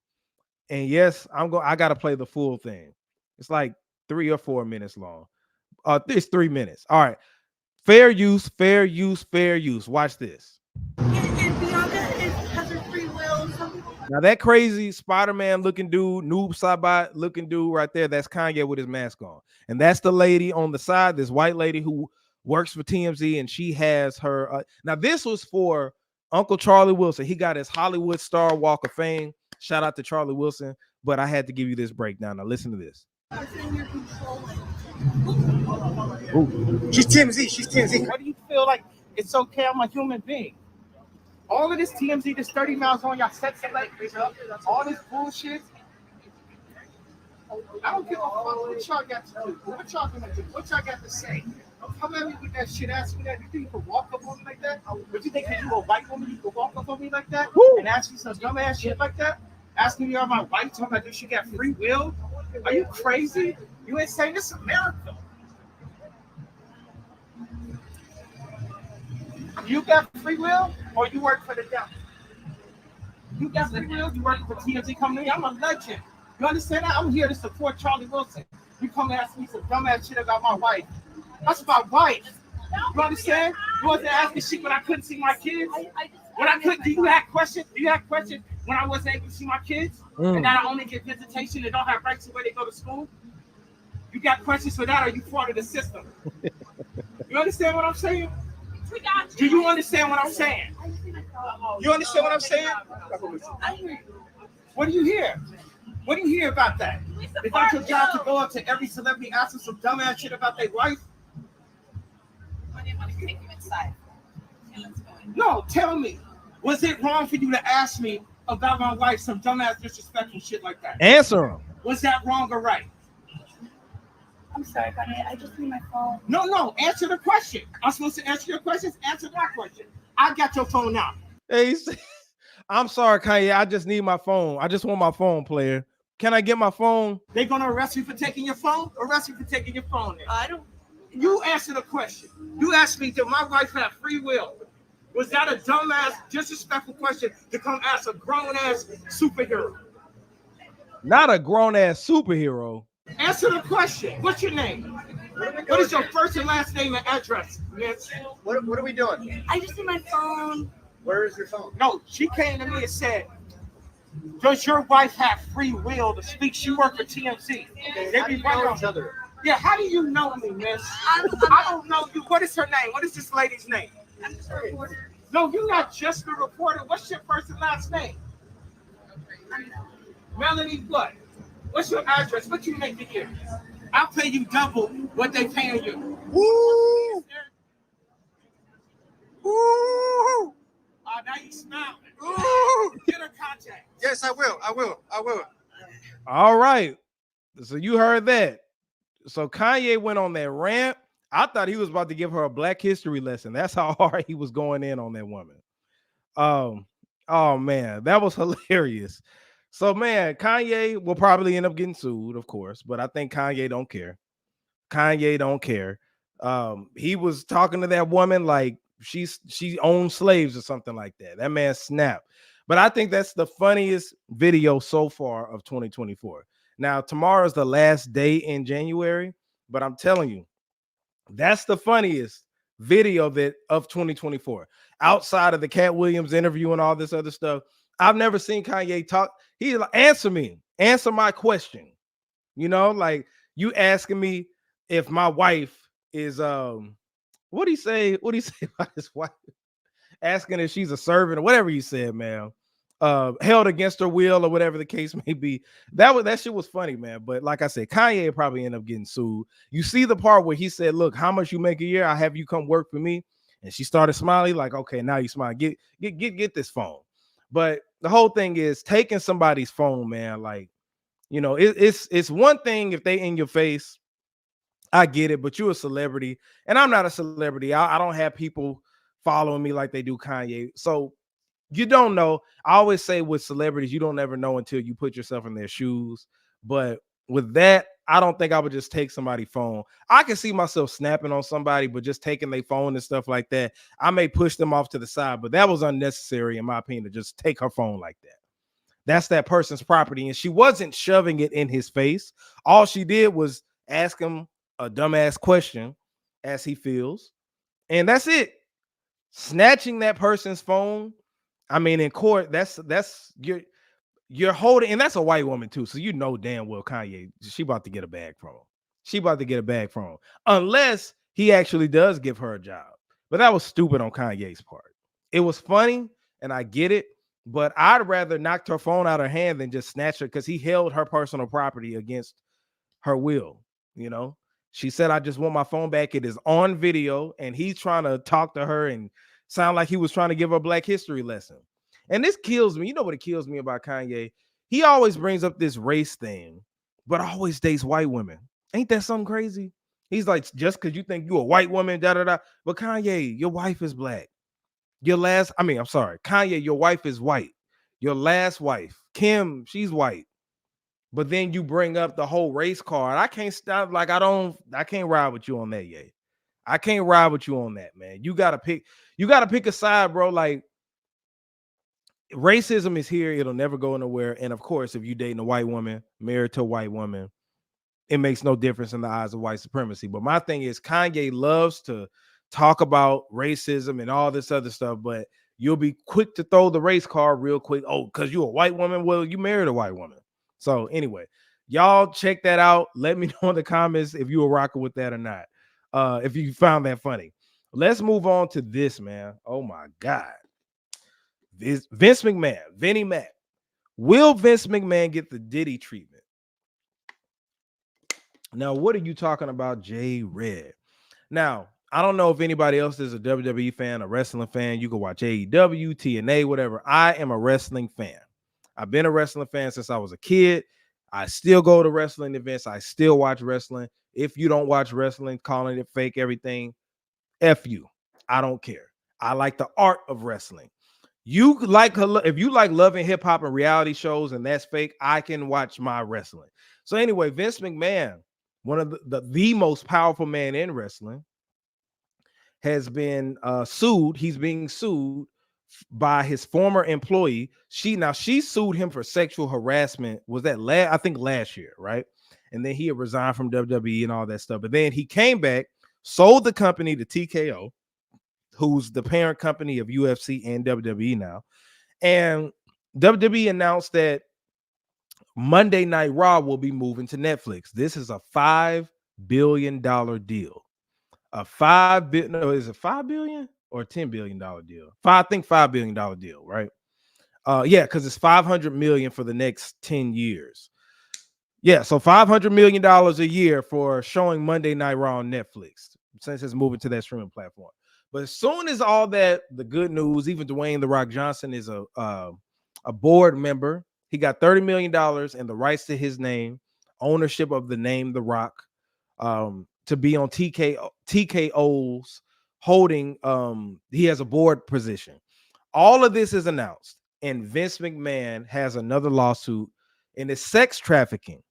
And yes, I got to play the full thing. It's like 3 or 4 minutes long. It's 3 minutes. All right. Fair use, fair use, fair use. Watch this. And Bianca has her free will. Now that crazy Spider-Man looking dude, Noob Sabat looking dude right there, that's Kanye with his mask on. And that's the lady on the side, this white lady who works for TMZ, and she has her. Now this was for Uncle Charlie Wilson. He got his Hollywood Star Walk of Fame. Shout out to Charlie Wilson. But I had to give you this breakdown. Now listen to this. She's TMZ. She's TMZ. How do you feel like it's okay? I'm a human being. All of this TMZ, this 30 miles on y'all set select, all this bullshit. I don't give a fuck what y'all got to do. What y'all gonna do? What y'all got to say? Don't come at me with that shit. Ask me that. You think you can walk up on me like that? But you think that you a white woman, you can walk up on me like that? Woo! And ask me some dumb ass shit like that? Asking me, are my wife talking about this? She got free will? Are you crazy? You ain't saying this is America. You got free will, or you work for the devil? You got free will, you work for TMZ company. I'm a legend. You understand that? I'm here to support Charlie Wilson. You come and ask me some dumbass shit about my wife. That's my wife. You understand? You wasn't asking shit when I couldn't see my kids. When I couldn't, do you have questions? Do you have questions when I wasn't able to see my kids? And that I only get visitation and don't have rights to where they go to school? You got questions for that, or you part of the system? You understand what I'm saying? Do you understand what I'm saying? You understand what I'm saying? What do you hear? What do you hear about that? Is that your job to go up to every celebrity, ask them some dumbass shit about their wife? I didn't want to take you inside. No, tell me. Was it wrong for you to ask me about my wife some dumbass disrespectful shit like that? Answer him. Was that wrong or right? I'm sorry, Kanye. I just need my phone. No, answer the question. I'm supposed to answer your questions. Answer my question. I got your phone now. Hey, I'm sorry, Kanye. I just need my phone. I just want my phone, player. Can I get my phone? They gonna arrest you for taking your phone? Arrest you for taking your phone then. I don't. You answer the question. You asked me, did my wife have free will? Was that a dumbass, disrespectful question to come ask a grown-ass superhero? Not a grown-ass superhero. Answer the question. What's your name? What is your first and last name and address, Mitch? What are we doing? I just need my phone. Where is your phone? No, she came to me and said, does your wife have free will to speak? She worked for TMZ. They How do be you right know on. each other? Yeah, how do you know me, miss? I don't know you. What is her name? What is this lady's name? I'm just a reporter. No, you're not just a reporter. What's your first and last name? Melanie what? What's your address? What you make a year? I'll pay you double what they paying you. Woo! Woo! Oh, now you smiling. Woo! Get her contact. Yes, I will. All right. So you heard that. So Kanye went on that rant. I thought he was about to give her a Black history lesson. That's how hard he was going in on that woman. Oh man, that was hilarious. So man, Kanye will probably end up getting sued, of course, but I think Kanye don't care. Kanye don't care. He was talking to that woman like she owned slaves or something like that. That man snapped. But I think that's the funniest video so far of 2024. Now, tomorrow's the last day in January, but I'm telling you, that's the funniest video of 2024. Outside of the Cat Williams interview and all this other stuff, I've never seen Kanye talk. He's like, answer me, answer my question. You know, like you asking me if my wife is what do you say? What do you say about his wife? Asking if she's a servant or whatever you said, man. Held against her will or whatever the case may be. That shit was funny, man. But like I said, Kanye probably end up getting sued. You see the part where he said, "Look, how much you make a year? I have you come work for me." And she started smiling, like, "Okay, now you smile. Get this phone." But the whole thing is taking somebody's phone, man. Like, you know, it's one thing if they in your face. I get it, but you're a celebrity, and I'm not a celebrity. I don't have people following me like they do Kanye. So you don't know. I always say with celebrities, you don't ever know until you put yourself in their shoes. But with that, I don't think I would just take somebody's phone. I can see myself snapping on somebody, but just taking their phone and stuff like that, I may push them off to the side. But that was unnecessary, in my opinion, to just take her phone like that. That's that person's property. And she wasn't shoving it in his face. All she did was ask him a dumbass question as he feels. And that's it. Snatching that person's phone. I mean, in court, that's you're holding, and that's a white woman too. So you know damn well Kanye, she about to get a bag from him. She about to get a bag from him. Unless he actually does give her a job. But that was stupid on Kanye's part. It was funny, and I get it, but I'd rather knock her phone out of her hand than just snatch her because he held her personal property against her will, you know. She said, "I just want my phone back." It is on video, and he's trying to talk to her and sound like he was trying to give her a Black history lesson. And this kills me. You know what it kills me about Kanye? He always brings up this race thing, but always dates white women. Ain't that something crazy? He's like, just because you think you a white woman, da-da-da. But Kanye, your wife is Black. Kanye, your wife is white. Your last wife, Kim, she's white. But then you bring up the whole race card. I can't stop. Like, I can't ride with you on that, yay. I can't ride with you on that, man. You gotta pick a side, bro. Like, racism is here, it'll never go nowhere. And of course, if you dating a white woman, married to a white woman, it makes no difference in the eyes of white supremacy. But my thing is, Kanye loves to talk about racism and all this other stuff, but you'll be quick to throw the race card real quick. Oh, because you're a white woman. Well, you married a white woman. So anyway, y'all check that out. Let me know in the comments if you were rocking with that or not. If you found that funny. Let's move on to this, man. Oh my God. Vince McMahon, Vinnie Mac. Will Vince McMahon get the Diddy treatment? Now, what are you talking about, Jay Red? Now, I don't know if anybody else is a WWE fan, a wrestling fan. You can watch AEW, TNA, whatever. I am a wrestling fan. I've been a wrestling fan since I was a kid. I still go to wrestling events. I still watch wrestling. If you don't watch wrestling, calling it fake, everything, F you. I don't care. I like the art of wrestling. You like if you like loving hip hop and reality shows and that's fake, I can watch my wrestling. So anyway, Vince McMahon, one of the most powerful man in wrestling, has been sued. He's being sued by his former employee. She sued him for sexual harassment. Was that last year, right? And then he had resigned from WWE and all that stuff. But then he came back, sold the company to TKO, who's the parent company of UFC and WWE now. And WWE announced that Monday Night Raw will be moving to Netflix. This is a $5 billion deal. Is it $5 billion or $10 billion deal? I think $5 billion deal, right? Yeah, because it's $500 million for the next 10 years. Yeah, so $500 million a year for showing Monday Night Raw on Netflix, since it's moving to that streaming platform. But as soon as all that, the good news, even Dwayne The Rock Johnson is a board member. He got $30 million and the rights to his name, ownership of the name The Rock, to be on TKO's holding. He has a board position. All of this is announced, and Vince McMahon has another lawsuit, and it's sex trafficking.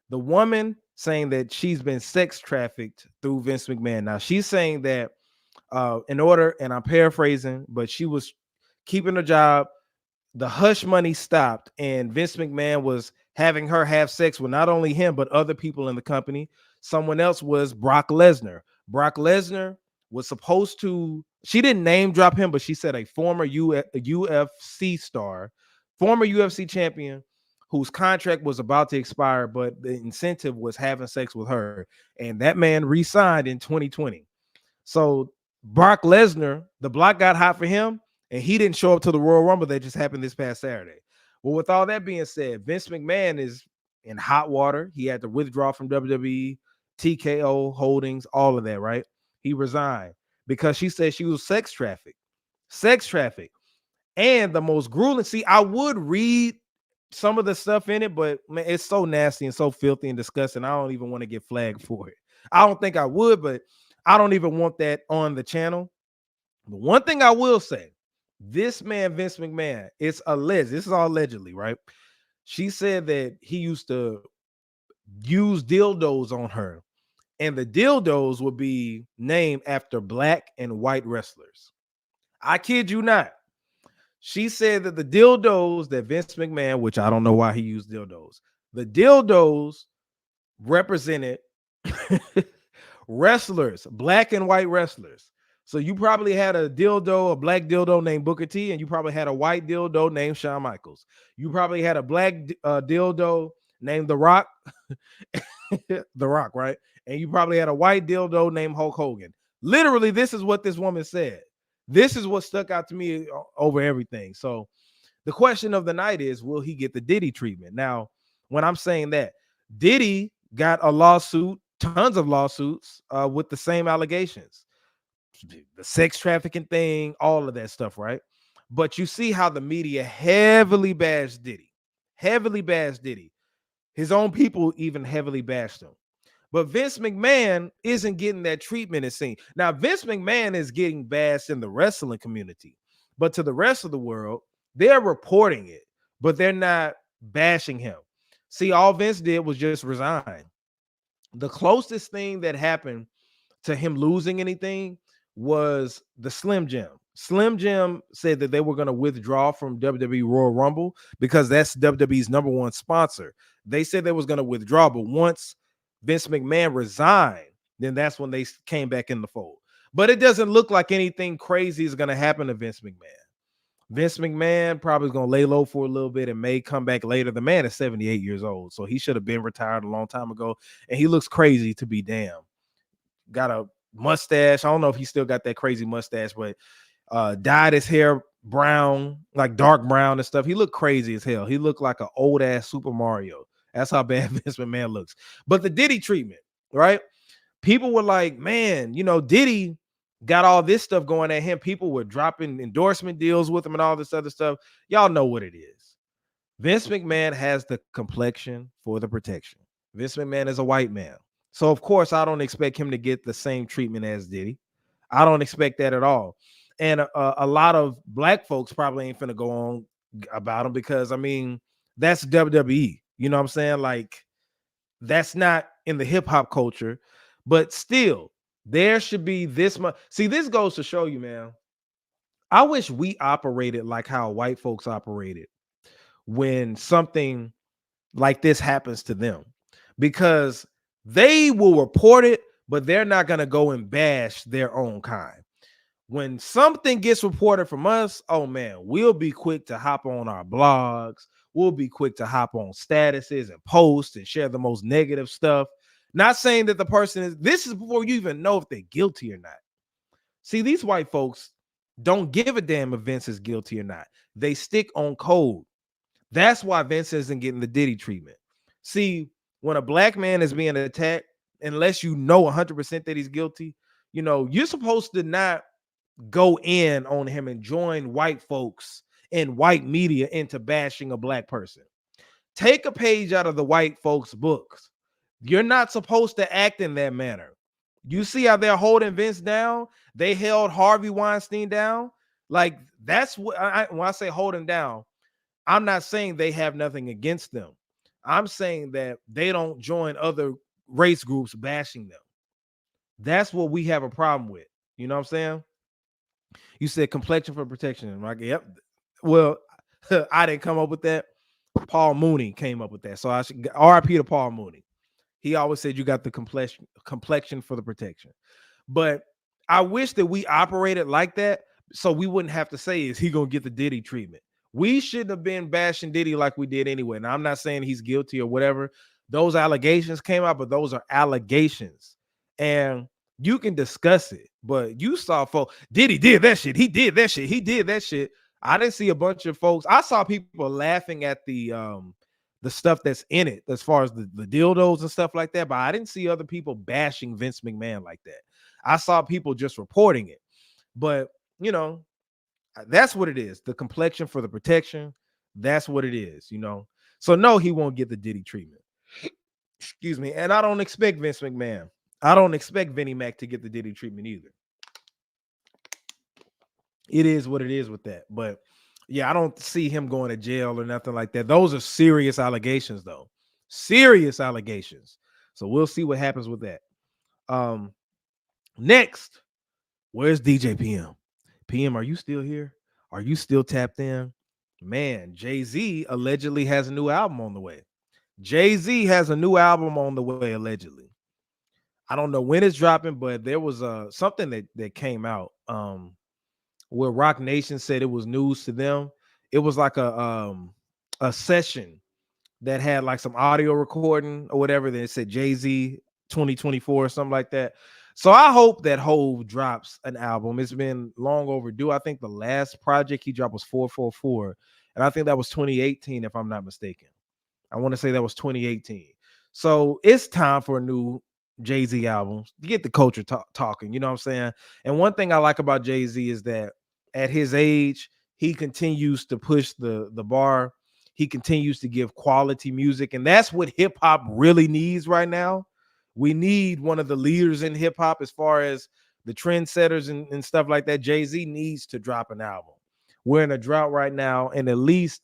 The woman saying that she's been sex trafficked through Vince McMahon. Now she's saying that in order, and I'm paraphrasing, but she was keeping her job. The hush money stopped, and Vince McMahon was having her have sex with not only him, but other people in the company. Someone else was Brock Lesnar. Brock Lesnar was supposed to, she didn't name drop him, but she said a former UFC star, former UFC champion, whose contract was about to expire, but the incentive was having sex with her. And that man re-signed in 2020. So Brock Lesnar, the block got hot for him, and he didn't show up to the Royal Rumble that just happened this past Saturday. Well, with all that being said, Vince McMahon is in hot water. He had to withdraw from WWE, TKO Holdings, all of that, right? He resigned because she said she was sex trafficked. Sex trafficked. And the most grueling, see, I would read some of the stuff in it, but man, it's so nasty and so filthy and disgusting. I don't even want to get flagged for it. I don't think I would, but I don't even want that on the channel. The one thing I will say, this man, Vince McMahon, it's alleged. This is all allegedly, right? She said that he used to use dildos on her, and the dildos would be named after black and white wrestlers. I kid you not. She said that the dildos that Vince McMahon, which I don't know why he used dildos, the dildos represented wrestlers, black and white wrestlers. So you probably had a black dildo named Booker T, and you probably had a white dildo named Shawn Michaels. You probably had a black dildo named The Rock, The Rock, right? And you probably had a white dildo named Hulk Hogan. Literally, this is what this woman said. This is what stuck out to me over everything. So the question of the night is, will he get the Diddy treatment? Now, when I'm saying that, Diddy got a lawsuit, tons of lawsuits with the same allegations. The sex trafficking thing, all of that stuff, right? But you see how the media heavily bashed Diddy. His own people even heavily bashed him. But Vince McMahon isn't getting that treatment, it seems. Now, Vince McMahon is getting bashed in the wrestling community, but to the rest of the world, they're reporting it, but they're not bashing him. See, all Vince did was just resign. The closest thing that happened to him losing anything was the Slim Jim. Slim Jim said that they were going to withdraw from WWE Royal Rumble because that's WWE's number one sponsor. They said they was going to withdraw, but once Vince McMahon resigned, then that's when they came back in the fold. But it doesn't look like anything crazy is going to happen to Vince McMahon. Vince McMahon probably is going to lay low for a little bit and may come back later. The man is 78 years old, so he should have been retired a long time ago, and he looks crazy to be damn. Got a mustache. I don't know if he still got that crazy mustache, but dyed his hair brown, like dark brown and stuff. He looked crazy as hell. He looked like an old ass Super Mario. That's how bad Vince McMahon looks. But the Diddy treatment, right? People were like, man, you know, Diddy got all this stuff going at him. People were dropping endorsement deals with him and all this other stuff. Y'all know what it is. Vince McMahon has the complexion for the protection. Vince McMahon is a white man. So of course I don't expect him to get the same treatment as Diddy. I don't expect that at all. And a lot of black folks probably ain't finna go on about him because I mean that's WWE. You know what I'm saying? Like that's not in the hip hop culture, but still there should be this much. See, this goes to show you, man. I wish we operated like how white folks operated when something like this happens to them, because they will report it, but they're not going to go and bash their own kind. When something gets reported from us, oh man, we'll be quick to hop on our blogs. We'll be quick to hop on statuses and post and share the most negative stuff. Not saying that the person is, this is before you even know if they're guilty or not. See, these white folks don't give a damn if Vince is guilty or not. They stick on code. That's why Vince isn't getting the Diddy treatment. See, when a black man is being attacked, unless you know 100% that he's guilty, you know, you're supposed to not go in on him and join white folks and white media into bashing a black person. Take a page out of the white folks' books. You're not supposed to act in that manner. You see how they're holding Vince down? They held Harvey Weinstein down. Like that's what when I say hold him down, I'm not saying they have nothing against them. I'm saying that they don't join other race groups bashing them. That's what we have a problem with. You know what I'm saying? You said complexion for protection, right? Yep. Well, I didn't come up with that. Paul Mooney came up with that. So I should RIP to Paul Mooney. He always said you got the complexion for the protection. But I wish that we operated like that so we wouldn't have to say, is he going to get the Diddy treatment? We shouldn't have been bashing Diddy like we did anyway. Now, I'm not saying he's guilty or whatever. Those allegations came out, but those are allegations. And you can discuss it, but you saw folks, Diddy did that shit. He did that shit. He did that shit. I didn't see a bunch of folks. I saw people laughing at the stuff that's in it as far as the dildos and stuff like that, but I didn't see other people bashing Vince McMahon like that. I saw people just reporting it. But, you know, that's what it is. The complexion for the protection. That's what it is, you know. So no, he won't get the Diddy treatment. Excuse me. And I don't expect Vince McMahon. I don't expect Vinnie Mac to get the Diddy treatment either. It is what it is with that. But yeah, I don't see him going to jail or nothing like that. Those are serious allegations, though. Serious allegations. So we'll see what happens with that. Next, where's DJ PM? PM, are you still here? Are you still tapped in? Man, Jay-Z allegedly has a new album on the way. Jay-Z has a new album on the way, allegedly. I don't know when it's dropping, but there was something that came out where Rock Nation said it was news to them. It was like a session that had like some audio recording or whatever. That said Jay-Z 2024 or something like that. So I hope that Hove drops an album. It's been long overdue. I think the last project he dropped was 444, and I think that was 2018, if I'm not mistaken. I want to say that was 2018. So it's time for a new Jay-Z album to get the culture talking. You know what I'm saying? And one thing I like about Jay-Z is that at his age, he continues to push the bar. He continues to give quality music, and that's what hip hop really needs right now. We need one of the leaders in hip hop as far as the trendsetters and stuff like that. Jay-Z needs to drop an album. We're in a drought right now, and at least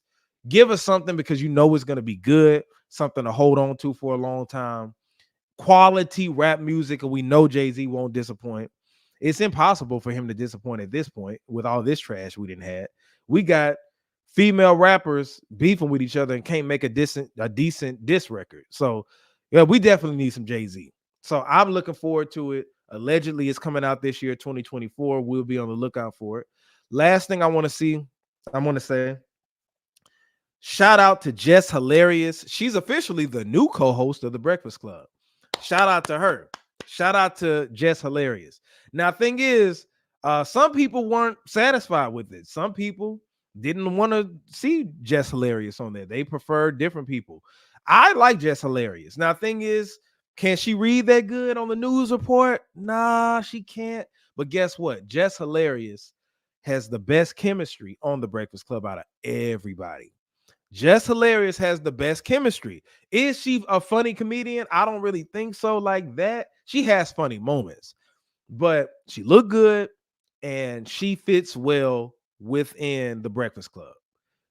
give us something because you know it's going to be good, something to hold on to for a long time. Quality rap music, and we know Jay-Z won't disappoint. It's impossible for him to disappoint at this point with all this trash we didn't have. We got female rappers beefing with each other and can't make a decent diss record. So yeah, we definitely need some Jay-Z. So I'm looking forward to it. Allegedly, it's coming out this year, 2024. We'll be on the lookout for it. Last thing I want to say, shout out to Jess Hilarious. She's officially the new co-host of The Breakfast Club. Shout out to her. Shout out to Jess Hilarious. Now, thing is, some people weren't satisfied with it. Some people didn't want to see Jess Hilarious on there. They prefer different people. I like Jess Hilarious. Now, thing is, can she read that good on the news report? Nah, she can't. But guess what? Jess Hilarious has the best chemistry on The Breakfast Club out of everybody. Jess Hilarious has the best chemistry. Is she a funny comedian? I don't really think so like that. She has funny moments, but she looked good and she fits well within the Breakfast Club.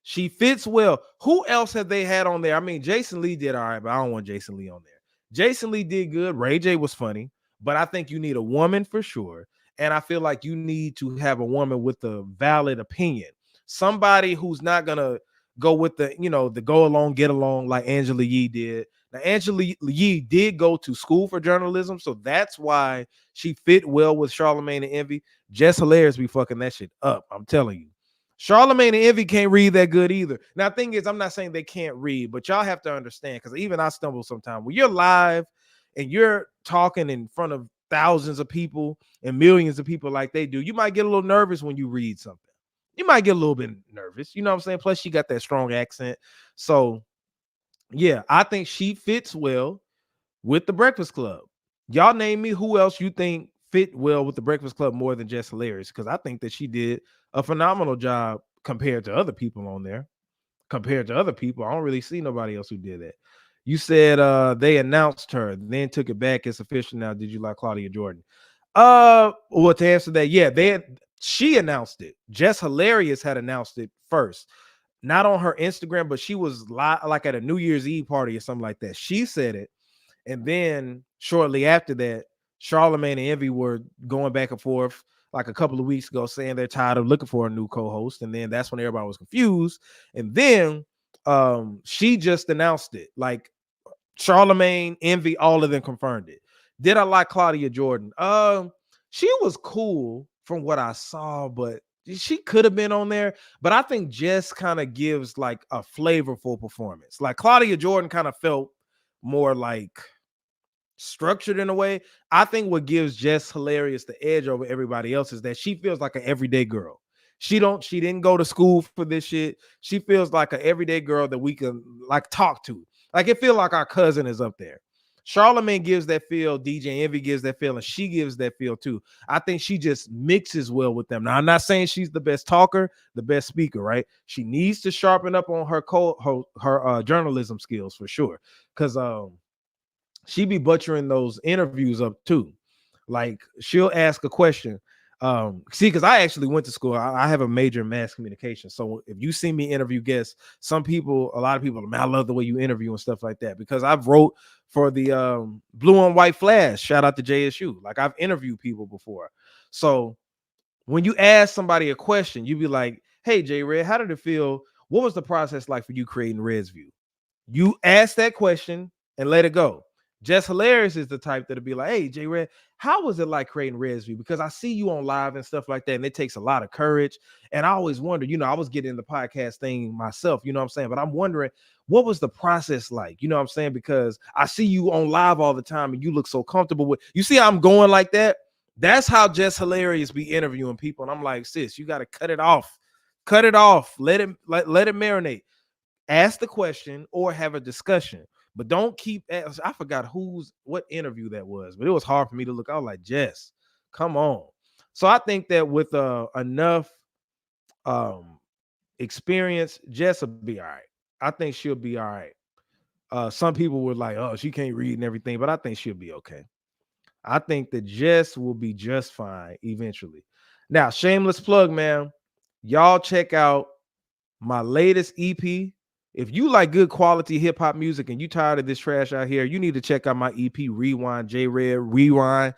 She fits well. Who else have they had on there? I mean, Jason Lee did all right, but I don't want Jason Lee on there. Jason Lee did good. Ray J was funny, but I think you need a woman for sure. And I feel like you need to have a woman with a valid opinion. Somebody who's not gonna go with the go along, get along like Angela Yee did. Now, Angela Yee did go to school for journalism, so that's why she fit well with Charlamagne and Envy. Jess Hilarious be fucking that shit up. I'm telling you. Charlamagne and Envy can't read that good either. Now, the thing is, I'm not saying they can't read, but y'all have to understand, because even I stumble sometimes. When you're live and you're talking in front of thousands of people and millions of people like they do, you might get a little nervous when you read something. You might get a little bit nervous. You know what I'm saying? Plus, she got that strong accent. So, yeah, I think she fits well with the Breakfast Club. Y'all name me who else you think fit well with the Breakfast Club more than Jess Hilarious, because I think that she did a phenomenal job compared to other people on there. Compared to other people, I don't really see nobody else who did that. You said they announced her, then took it back. It's official now. Did you like Claudia Jordan? Well, to answer that, yeah, she announced it. Jess Hilarious had announced it first, not on her Instagram, but she was like at a New Year's Eve party or something like that. She said it, and then shortly after that, Charlamagne and Envy were going back and forth like a couple of weeks ago, saying they're tired of looking for a new co-host. And then that's when everybody was confused. And then she just announced it. Like Charlamagne, Envy, all of them confirmed it. Did I like Claudia Jordan? She was cool from what I saw, but she could have been on there. But I think Jess kind of gives like a flavorful performance. Like Claudia Jordan kind of felt more like structured in a way. I think what gives Jess Hilarious the edge over everybody else is that she feels like an everyday girl. She didn't go to school for this shit. She feels like an everyday girl that we can like talk to. Like it feels like our cousin is up there. Charlamagne gives that feel, DJ Envy gives that feel, and she gives that feel too. I think she just mixes well with them. Now, I'm not saying she's the best talker, the best speaker, right? She needs to sharpen up on her journalism skills for sure. Because she be butchering those interviews up too. Like she'll ask a question. See, because I actually went to school. I have a major in mass communication. So if you see me interview guests, a lot of people, man, I love the way you interview and stuff like that. Because I've wrote for the Blue on White Flash. Shout out to JSU. Like I've interviewed people before. So when you ask somebody a question, you be like, "Hey, J Red, how did it feel? What was the process like for you creating Red's View?" You ask that question and let it go. Jess Hilarious is the type that'll be like, "Hey, J Red, how was it like creating Red's View? Because I see you on live and stuff like that, and it takes a lot of courage. And I always wonder, I was getting in the podcast thing myself, you know what I'm saying? But I'm wondering, what was the process like? You know what I'm saying? Because I see you on live all the time and you look so comfortable with, you see how I'm going like that? That's how Jess Hilarious be interviewing people. And I'm like, sis, you got to cut it off. Cut it off. Let it marinate. Ask the question or have a discussion, but don't keep. I forgot what interview that was, but it was hard for me to look. I was like, Jess, come on. So I think that with enough experience, Jess will be all right. I think she'll be all right. Some people were like, "Oh, she can't read and everything," but I think she'll be okay. I think that Jess will be just fine eventually. Now, shameless plug, man. Y'all check out my latest EP. If you like good quality hip hop music and you tired of this trash out here, you need to check out my EP, Rewind, J Red Rewind,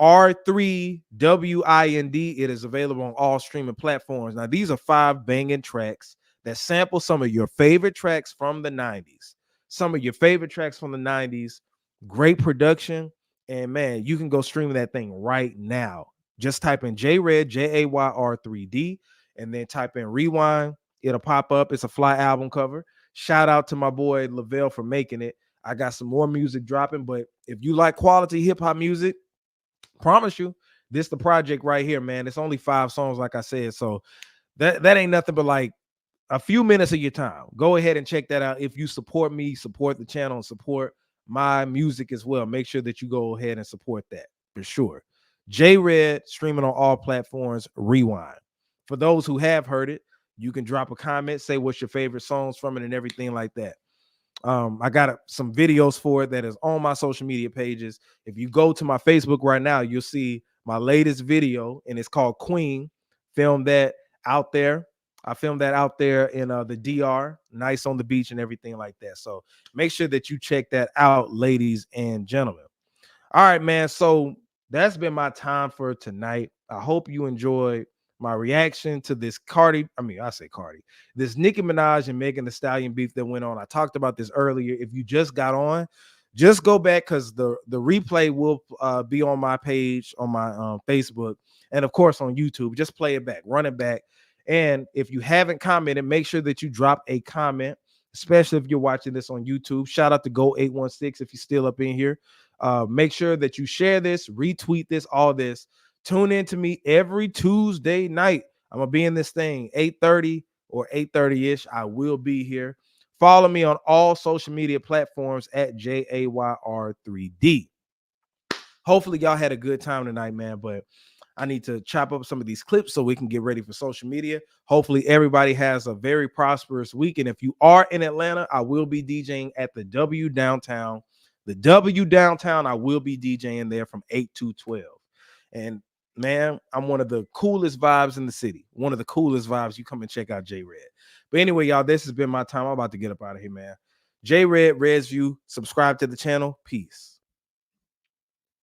R3WIND. It is available on all streaming platforms. Now, these are 5 banging tracks that sample some of your favorite tracks from the 90s. Some of your favorite tracks from the 90s. Great production. And man, you can go stream that thing right now. Just type in J Red, JAYR3D, and then type in Rewind. It'll pop up. It's a fly album cover. Shout out to my boy Lavelle for making it. I got some more music dropping, but if you like quality hip-hop music, promise you, this the project right here, man. It's only 5 songs, like I said. So that ain't nothing but like a few minutes of your time. Go ahead and check that out. If you support me, support the channel, and support my music as well, make sure that you go ahead and support that for sure. J Red, streaming on all platforms, Rewind. For those who have heard it, You can drop a comment, say what's your favorite songs from it and everything like that. I got some videos for it that is on my social media pages. If you go to my Facebook right now, you'll see my latest video, and it's called Queen. Filmed that out there. I filmed that out there in the DR, nice on the beach and everything like that. So make sure that you check that out, ladies and gentlemen. All right, man. So that's been my time for tonight. I hope you enjoyed my reaction to this this Nicki Minaj and Megan Thee Stallion beef that went on. I talked about this earlier. If you just got on, just go back because the replay will be on my page on my Facebook and of course on YouTube. Just play it back, run it back. And if you haven't commented, make sure that you drop a comment, especially if you're watching this on YouTube. Shout out to Go816 if you're still up in here. Make sure that you share this, retweet this, all this. Tune in to me every Tuesday night. I'm gonna be in this thing 8:30 or 8:30-ish. I will be here. Follow me on all social media platforms at JAYR3D. Hopefully, y'all had a good time tonight, man. But I need to chop up some of these clips so we can get ready for social media. Hopefully, everybody has a very prosperous weekend. If you are in Atlanta, I will be DJing at the W Downtown. The W Downtown, I will be DJing there from 8 to 12. And man, I'm one of the coolest vibes in the city. One of the coolest vibes. You come and check out J Red. But anyway, y'all, this has been my time. I'm about to get up out of here, man. J Red, Red's View. Subscribe to the channel. Peace.